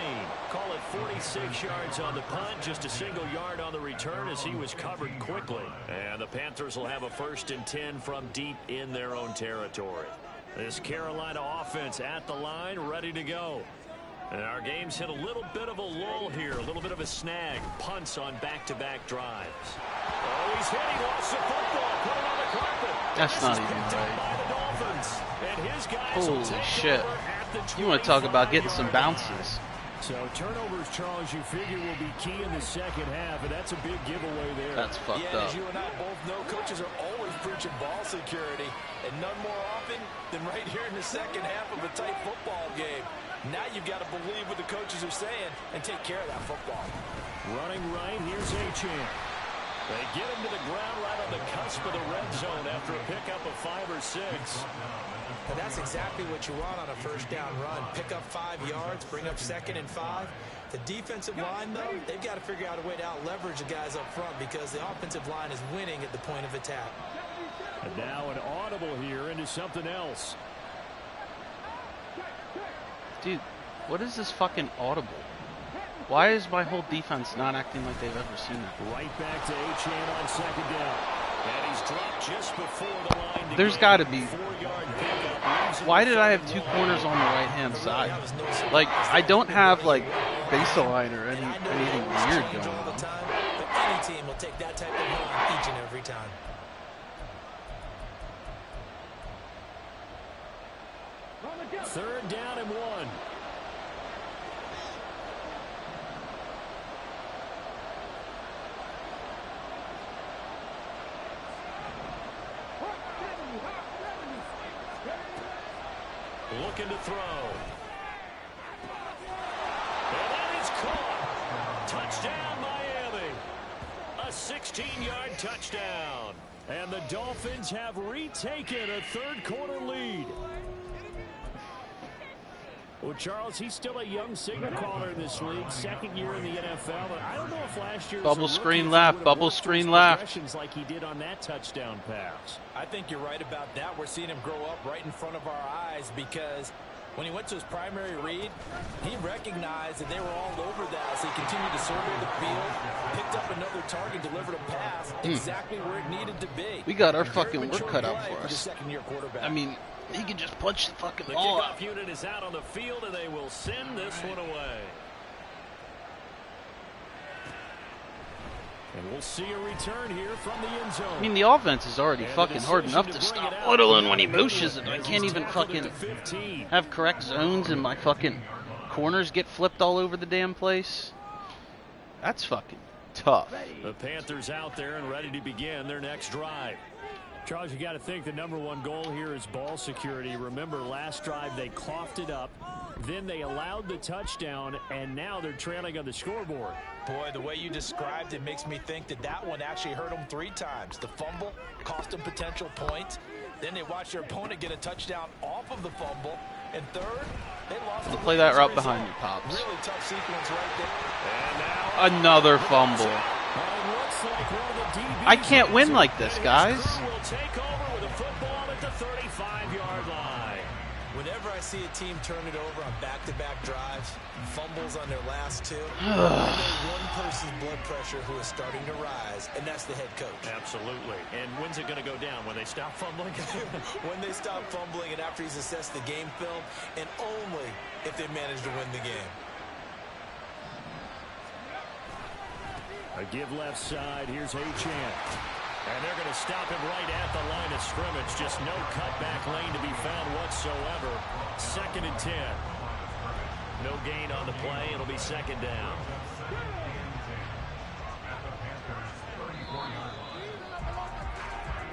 Call it 46 yards on the punt, just a single yard on the return as he was covered quickly. And the Panthers will have a 1st and 10 from deep in their own territory. This Carolina offense at the line, ready to go. And our game's hit a little bit of a lull here, a little bit of a snag. Punts on back-to-back drives. Oh, he's hit. He lost the football. Put it on the carpet. That's not even right. Holy shit. You want to talk about getting some bounces. So turnovers, Charles, you figure will be key in the second half, and that's a big giveaway there. That's fucked up. As you and I both know, coaches are always preaching ball security, and none more often than right here in the second half of a tight football game. Now you've got to believe what the coaches are saying and take care of that football. Running right, here's Achane. They get him to the ground right on the cusp of the red zone after a pickup of 5 or 6. And that's exactly what you want on a first down run. Pick up 5 yards, bring up 2nd and 5. The defensive line, though, they've got to figure out a way to out-leverage the guys up front because the offensive line is winning at the point of attack. And now an audible here into something else. Dude, what is this fucking audible? Why is my whole defense not acting like they've ever seen it? Right back to Achane on 2nd down. And he's dropped just before the line. There's got to be. Why did I have 2 corners on the right-hand side? Like, I don't have, like, baseline or anything weird going on. But any team will take that type of run each and every time. Third down and 1. Looking to throw. And that is caught. Touchdown, Miami. A 16-yard touchdown. And the Dolphins have retaken a third-quarter lead. Well, Charles, he's still a young signal caller in this league, 2nd year in the NFL. But I don't know if last year bubble screen left, bubble screen left. Like he did on that touchdown pass. I think you're right about that. We're seeing him grow up right in front of our eyes because when he went to his primary read, he recognized that they were all over that. So he continued to survey the field, picked up another target, delivered a pass exactly where it needed to be. We got our fucking work cut out for us. Second-year quarterback. I mean, he can just punch the fucking the ball kickoff out. unit is out on the field, and they will send this one away. And we'll see a return here from the end zone. I mean, the offense is already fucking hard enough to stop, let alone when he motions it. I can't even fucking have correct zones and my fucking corners get flipped all over the damn place. That's fucking tough. The Panthers out there and ready to begin their next drive. Charles, you got to think the #1 goal here is ball security. Remember, last drive they coughed it up, then they allowed the touchdown, and now they're trailing on the scoreboard. Boy, the way you described it makes me think that one actually hurt them 3 times. The fumble cost them potential points. Then they watched their opponent get a touchdown off of the fumble. And third, they lost the play that route behind you, Pops. Really tough sequence right there. And now another fumble. I can't win like this, guys. Will take over with a football at the 35-yard line. Whenever I see a team turn it over on back-to-back drives, fumbles on their last 2, I know one person's blood pressure who is starting to rise, and that's the head coach. Absolutely. And when's it going to go down? When they stop fumbling? When they stop fumbling and after he's assessed the game film, and only if they manage to win the game. A give left side. Here's Achane. And they're going to stop him right at the line of scrimmage. Just no cutback lane to be found whatsoever. 2nd and 10. No gain on the play. It'll be 2nd down.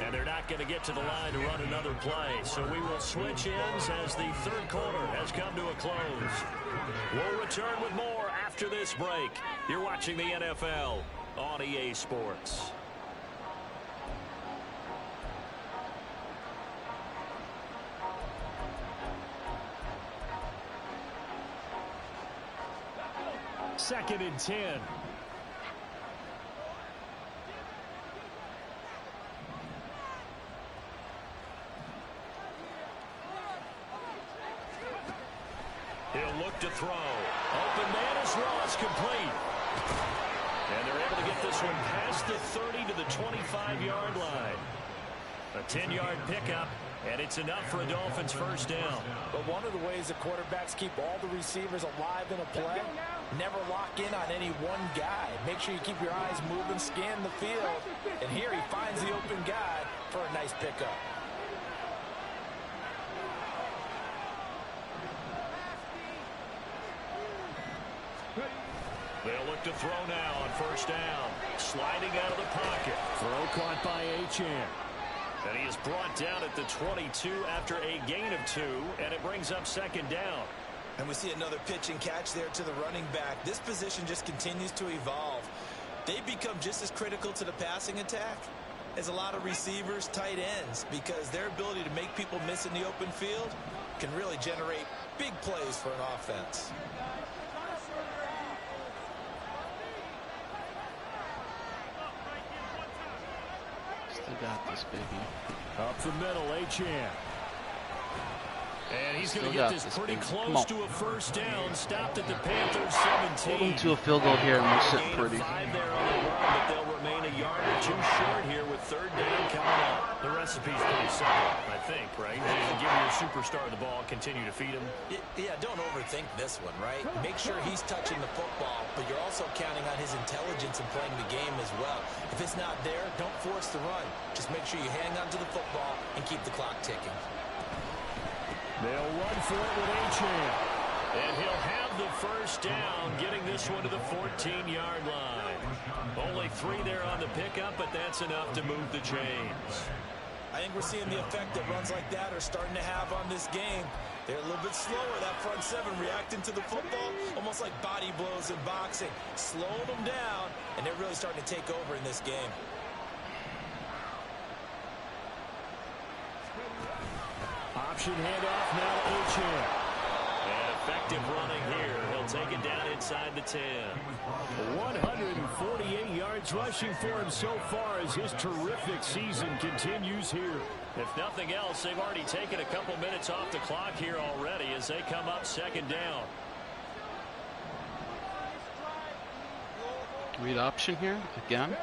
And they're not going to get to the line to run another play. So we will switch ends as the third quarter has come to a close. We'll return with more after this break. You're watching the NFL on EA Sports. Second and 10. He'll look to throw. Open man is Ross, complete. And they're able to get this one past the 30 to the 25-yard line. A 10-yard pickup, and it's enough for a Dolphins first down. But one of the ways the quarterbacks keep all the receivers alive in a play, never lock in on any one guy. Make sure you keep your eyes moving, scan the field. And here he finds the open guy for a nice pickup. They'll look to throw now on first down. Sliding out of the pocket. Throw caught by Achane. And he is brought down at the 22 after a gain of 2, and it brings up second down. And we see another pitch and catch there to the running back. This position just continues to evolve. They become just as critical to the passing attack as a lot of receivers, tight ends, because their ability to make people miss in the open field can really generate big plays for an offense. Still got this, baby. Up the middle, Achane. And he's going to get this pretty close to a first down. Stopped at the Panthers 17. Hold them to a field goal here, and we'll sit pretty. 5 there on the run, but they'll remain a yard or 2 short here with third down coming up. The recipe's pretty simple, I think, right? Give your superstar the ball, continue to feed him. Yeah, don't overthink this one, right? Make sure he's touching the football, but you're also counting on his intelligence in playing the game as well. If it's not there, don't force the run. Just make sure you hang on to the football and keep the clock ticking. They'll run for it with Achane. And he'll have the first down, getting this one to the 14-yard line. Only 3 there on the pickup, but that's enough to move the chains. I think we're seeing the effect that runs like that are starting to have on this game. They're a little bit slower, that front 7, reacting to the football, almost like body blows in boxing. Slowing them down, and they're really starting to take over in this game. Option handoff now to Achane. And effective running here. He'll take it down inside the 10. 148 yards rushing for him so far as his terrific season continues here. If nothing else, they've already taken a couple minutes off the clock here already as they come up second down. Read option here again.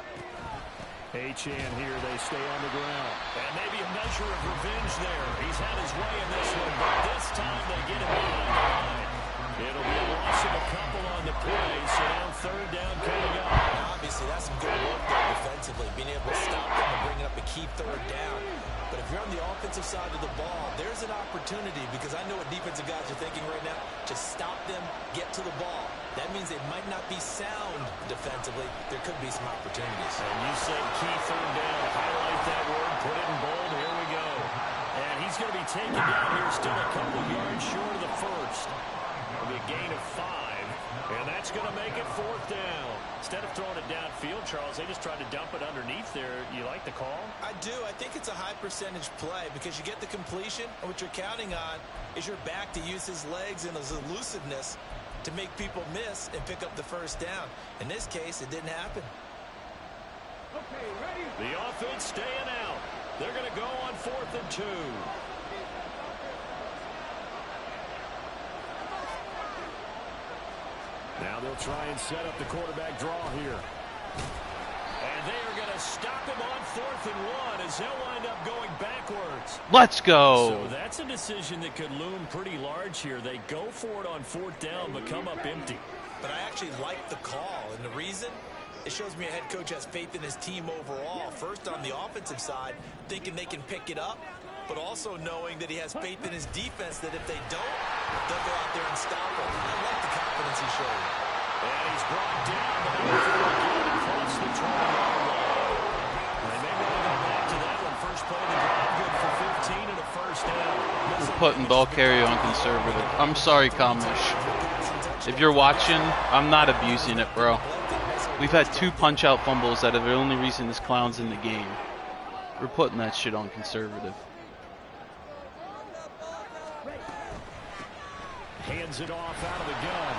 Achane here, they stay on the ground. And maybe a measure of revenge there. He's had his way in this one, but this time they get him behind the line. It'll be a loss of a couple on the play, so now third down coming up. Obviously, that's some good work there defensively, being able to stop them and bring it up a key third down. But if you're on the offensive side of the ball, there's an opportunity, because I know what defensive guys are thinking right now. Just stop them, get to the ball. That means they might not be sound defensively. There could be some opportunities. And you said key third down. Highlight that word, put it in bold. Here we go. And he's going to be taken down here, still a couple yards short of the first. It'll be a gain of 5. And that's going to make it fourth down. Instead of throwing it downfield, Charles, they just tried to dump it underneath there. You like the call? I do. I think it's a high percentage play because you get the completion, and what you're counting on is your back to use his legs and his elusiveness to make people miss and pick up the first down. In this case, it didn't happen. Okay, ready? The offense staying out. They're going to go on 4th and 2. Now they'll try and set up the quarterback draw here. And they are going to stop him on 4th and 1 as they'll wind up going backwards. Let's go. So that's a decision that could loom pretty large here. They go for it on 4th down, but come up empty. But I actually like the call, and the reason? It shows me a head coach has faith in his team overall. First on the offensive side, thinking they can pick it up, but also knowing that he has faith in his defense that if they don't, they'll go out there and stop him. I like the confidence he showed. And he's brought down, but again across the 20-yard line. They may want to go back to that one. First play of the drive, good for 15 and a first down. We're putting ball carry on conservative. I'm sorry, Kamish. If you're watching, I'm not abusing it, bro. We've had 2 punch-out fumbles that are the only reason this clown's in the game. We're putting that shit on conservative. Hands it off out of the gun.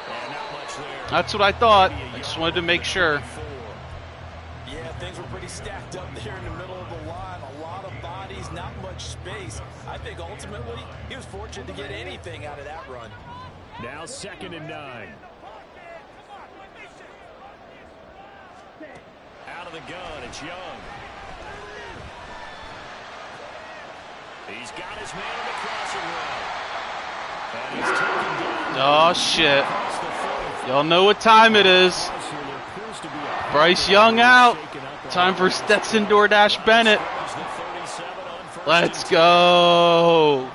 And not much there. That's what I thought. I just wanted to make sure. Yeah, things were pretty stacked up there in the middle of the line. A lot of bodies, not much space. I think ultimately he was fortunate to get anything out of that run. Now 2nd and 9. Out of the gun, it's Young. He's got his man on the crossing route. And he's taken down. Oh, shit. Y'all know what time it is. Bryce Young out. Time for Stetson DoorDash Bennett. Let's go.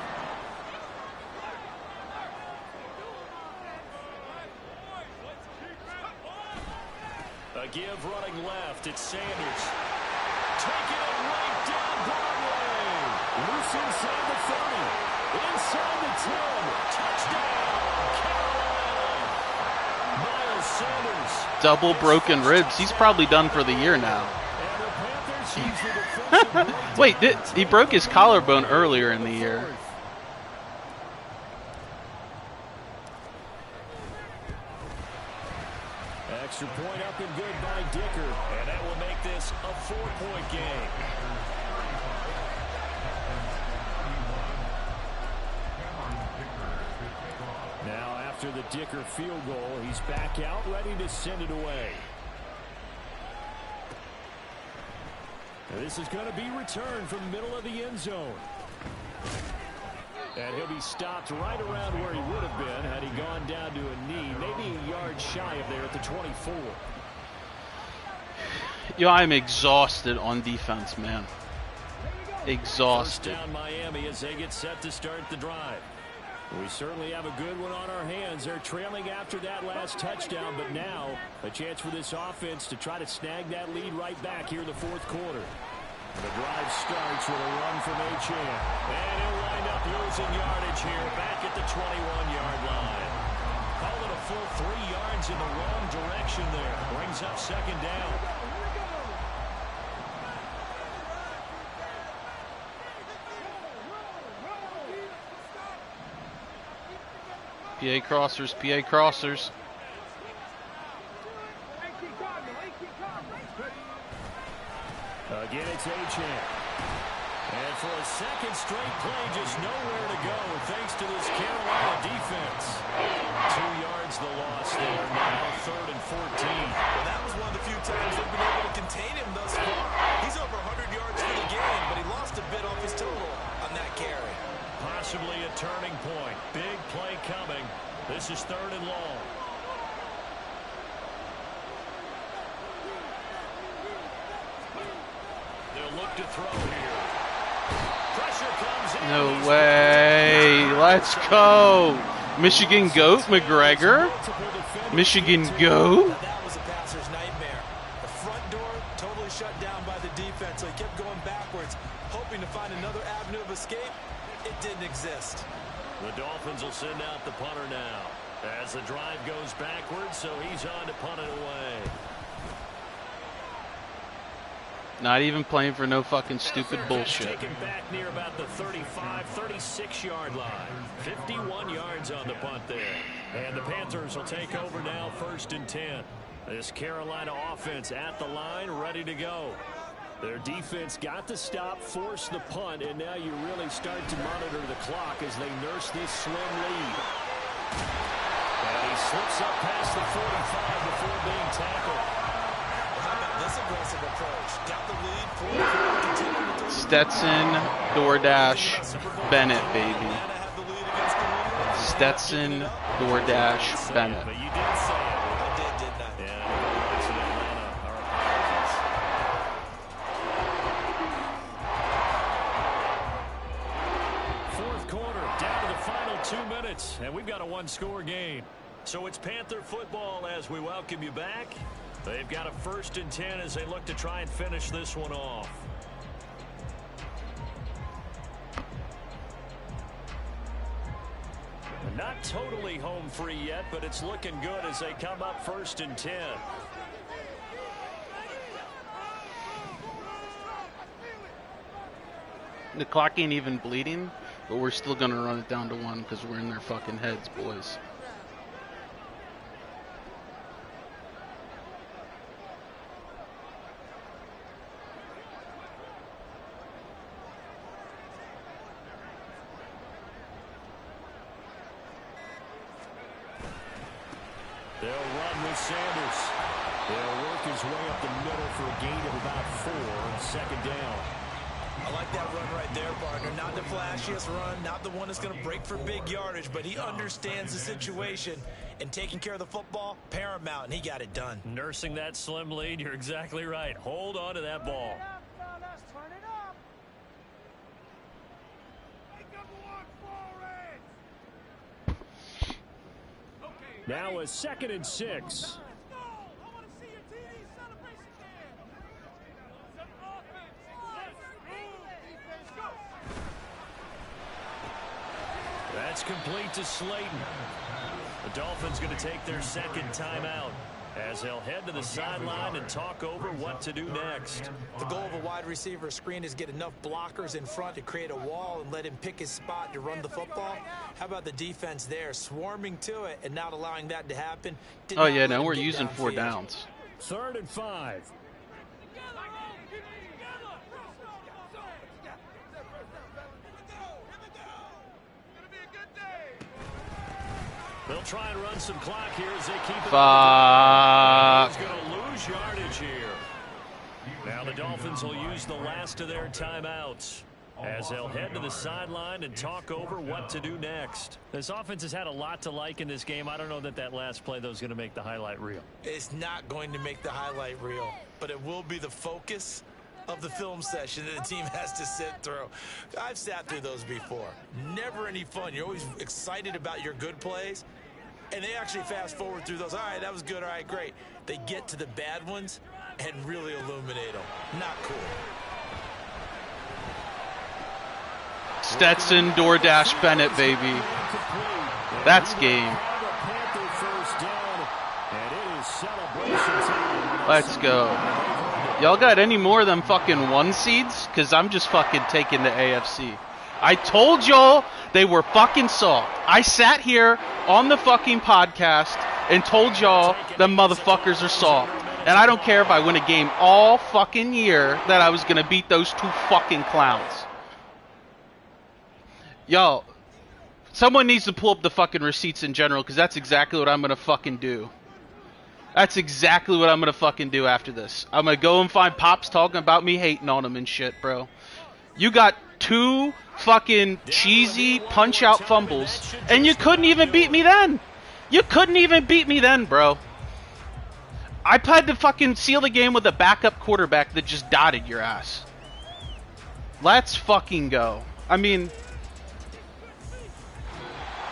A give running left. It's Sanders. Taking it right down Loose inside the 30. Inside the 10. Touchdown, Carolina. Miles Sanders. Double broken ribs. He's probably done for the year now. Wait, he broke his collarbone earlier in the year. Extra point up and good by Dicker. And that will make this a 4-point game. Now after the Dicker field goal, he's back out ready to send it away. This is going to be returned from the middle of the end zone. And he'll be stopped right around where he would have been had he gone down to a knee, maybe a yard shy of there at the 24. Yo, I'm exhausted on defense, man. Exhausted. First down Miami as they get set to start the drive. We certainly have a good one on our hands. They're trailing after that last touchdown, but now a chance for this offense to try to snag that lead right back here in the fourth quarter. The drive starts with a run from Achane. And he'll wind up losing yardage here back at the 21-yard line. Call it a full 3 yards in the wrong direction there. Brings up second down. PA crossers, PA crossers. Again, it's Achane. And for a second straight play, just nowhere to go thanks to this Carolina defense. 2 yards the loss there. Now 3rd and 14. Well, that was one of the few times they've been able to contain him thus far. He's over 100 yards for the game, but he lost a bit off his total on that carry. Possibly a turning point. Big play coming. This is 3rd and long. They'll look to throw here. Pressure comes in. No way. Let's go. Michigan goat, McGregor. Michigan go. That was a passer's nightmare. The front door totally shut down by the defense, so he kept going backwards, hoping to find another avenue of escape. It didn't exist. The Dolphins will send out the punter now as the drive goes backwards, so he's on to punt it away. Not even playing for no fucking stupid bullshit. Taken back near about the 35, 36-yard line. 51 yards on the punt there. And the Panthers will take over now 1st and 10. This Carolina offense at the line, ready to go. Their defense got the stop, forced the punt, and now you really start to monitor the clock as they nurse this slim lead. And he slips up past the 45 before being tackled. How about this aggressive approach? Got the lead, continue to Stetson, DoorDash, Bennett, baby. Stetson, DoorDash, Bennett. But you did say it. I did, didn't I? Yeah, the in Atlanta, our apologies. Fourth quarter, down to the final 2 minutes, and we've got a one-score game. So it's Panther football as we welcome you back. They've got a 1st and 10 as they look to try and finish this one off. Not totally home free yet, but it's looking good as they come up 1st and 10. The clock ain't even bleeding, but we're still going to run it down to 1 because we're in their fucking heads, boys. They'll run with Sanders. They'll work his way up the middle for a gain of about 4 on 2nd down. I like that run right there, partner. Not the flashiest run, not the one that's going to break for big yardage, but he understands the situation, and taking care of the football, paramount, and he got it done. Nursing that slim lead, you're exactly right. Hold on to that ball. Now a 2nd and 6. That's complete to Slayton. The Dolphins going to take their second timeout as they'll head to the sideline and talk over what to do next. The goal of a wide receiver screen is get enough blockers in front to create a wall and let him pick his spot to run the football. How about the defense there, swarming to it and not allowing that to happen? Oh, yeah, no, we're using 4 downs. 3rd and 5. They'll try and run some clock here as they keep it. Fuck. He's going to lose yardage here. Now the Dolphins will use the last of their timeouts as they'll head to the sideline and talk over what to do next. This offense has had a lot to like in this game. I don't know that last play, though, is going to make the highlight reel. It's not going to make the highlight reel, but it will be the focus of the film session that the team has to sit through. I've sat through those before. Never any fun. You're always excited about your good plays, and they actually fast forward through those. All right, that was good. All right, great. They get to the bad ones and really illuminate them. Not cool. Stetson, DoorDash, Bennett, baby. That's game. Let's go. Y'all got any more of them fucking 1 seeds? Because I'm just fucking taking the AFC. I told y'all they were fucking soft. I sat here on the fucking podcast and told y'all them motherfuckers are soft. And I don't care if I win a game all fucking year that I was going to beat those 2 fucking clowns. Y'all, someone needs to pull up the fucking receipts in general, because that's exactly what I'm going to fucking do. That's exactly what I'm going to fucking do after this. I'm going to go and find Pops talking about me hating on him and shit, bro. You got 2 fucking cheesy punch-out fumbles, and you couldn't even beat me then. You couldn't even beat me then, bro. I had to fucking seal the game with a backup quarterback that just dotted your ass. Let's fucking go. I mean,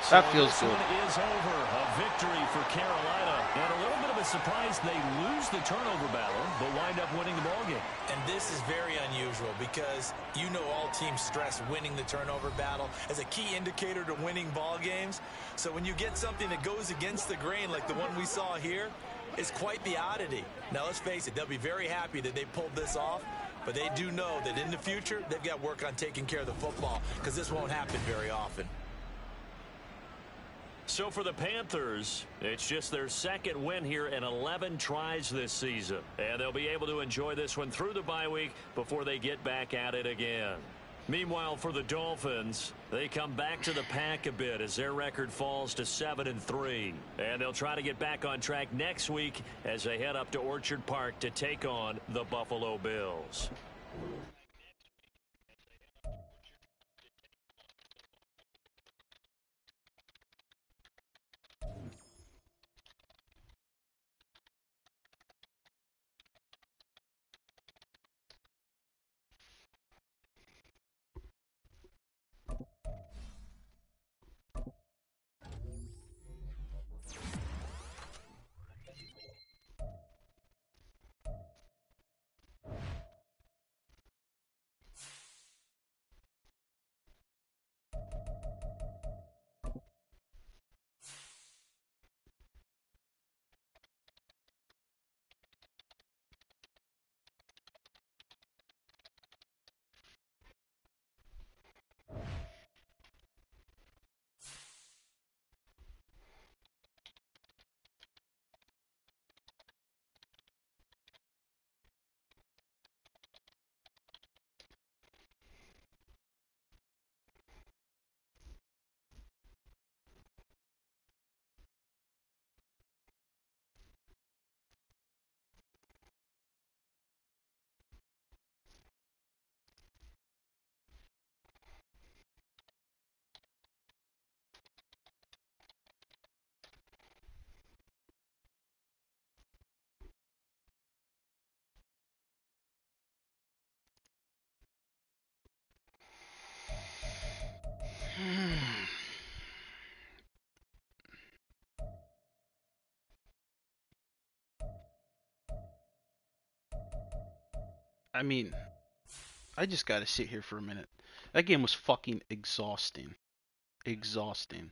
that feels good. Is over. A victory for Carolina. And a little bit of a surprise, they lose the turnover battle, but wind up winning the ballgame. And this is very unusual because you know all teams stress winning the turnover battle as a key indicator to winning ball games. So when you get something that goes against the grain like the one we saw here, it's quite the oddity. Now let's face it, they'll be very happy that they pulled this off, but they do know that in the future they've got work on taking care of the football because this won't happen very often. So for the Panthers, it's just their second win here in 11 tries this season. And they'll be able to enjoy this one through the bye week before they get back at it again. Meanwhile, for the Dolphins, they come back to the pack a bit as their record falls to 7-3. And they'll try to get back on track next week as they head up to Orchard Park to take on the Buffalo Bills. I mean, I just gotta sit here for a minute. That game was fucking exhausting. Exhausting.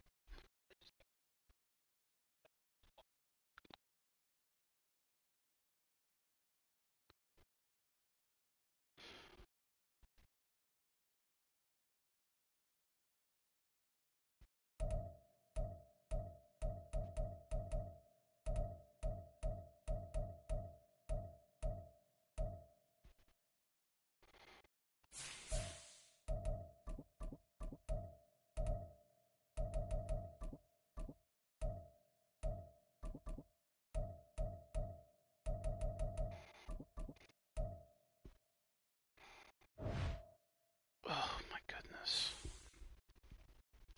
Oh my goodness.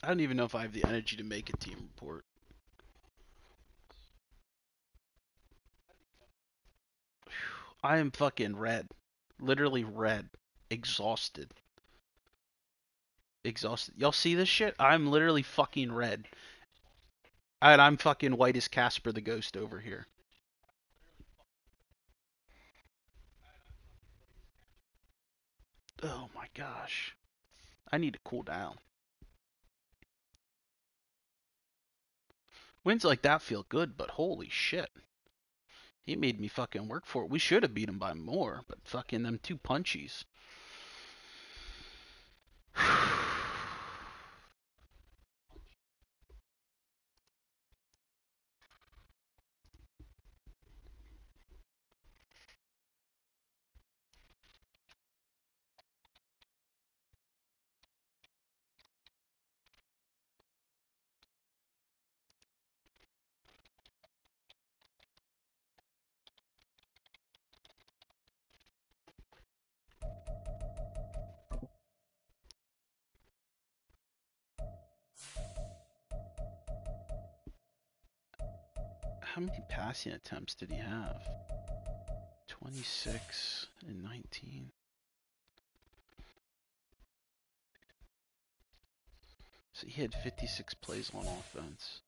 I don't even know if I have the energy to make a team report. I am fucking red. Literally red. Exhausted. Exhausted. Y'all see this shit? I'm literally fucking red. And I'm fucking white as Casper the Ghost over here. Oh my gosh. I need to cool down. Wins like that feel good, but holy shit. He made me fucking work for it. We should have beat him by more, but fucking them two punchies. How many passing attempts did he have? 26 and 19. So he had 56 plays on offense.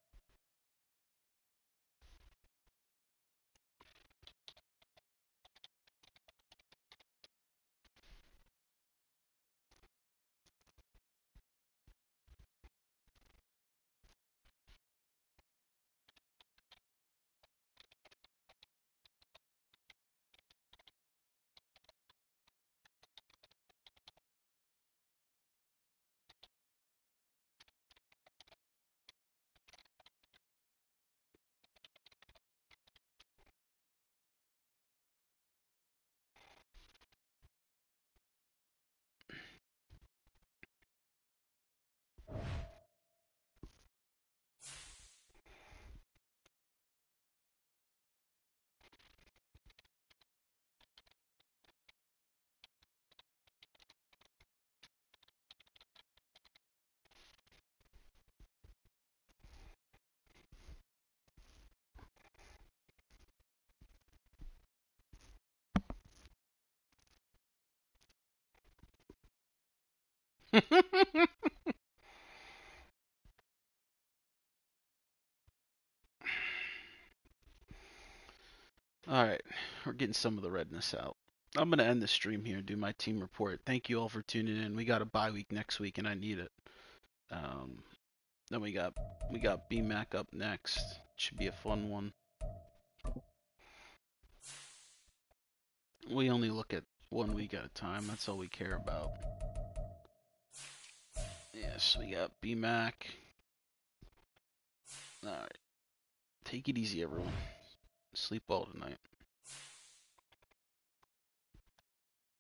Alright, we're getting some of the redness out. I'm going to end the stream here and do my team report. Thank you all for tuning in. We got a bye week next week, and I need it. Then we got BMAC up next. Should be a fun one. We only look at 1 week at a time. That's all we care about. Yes, we got BMAC. Alright. Take it easy, everyone. Sleep well tonight.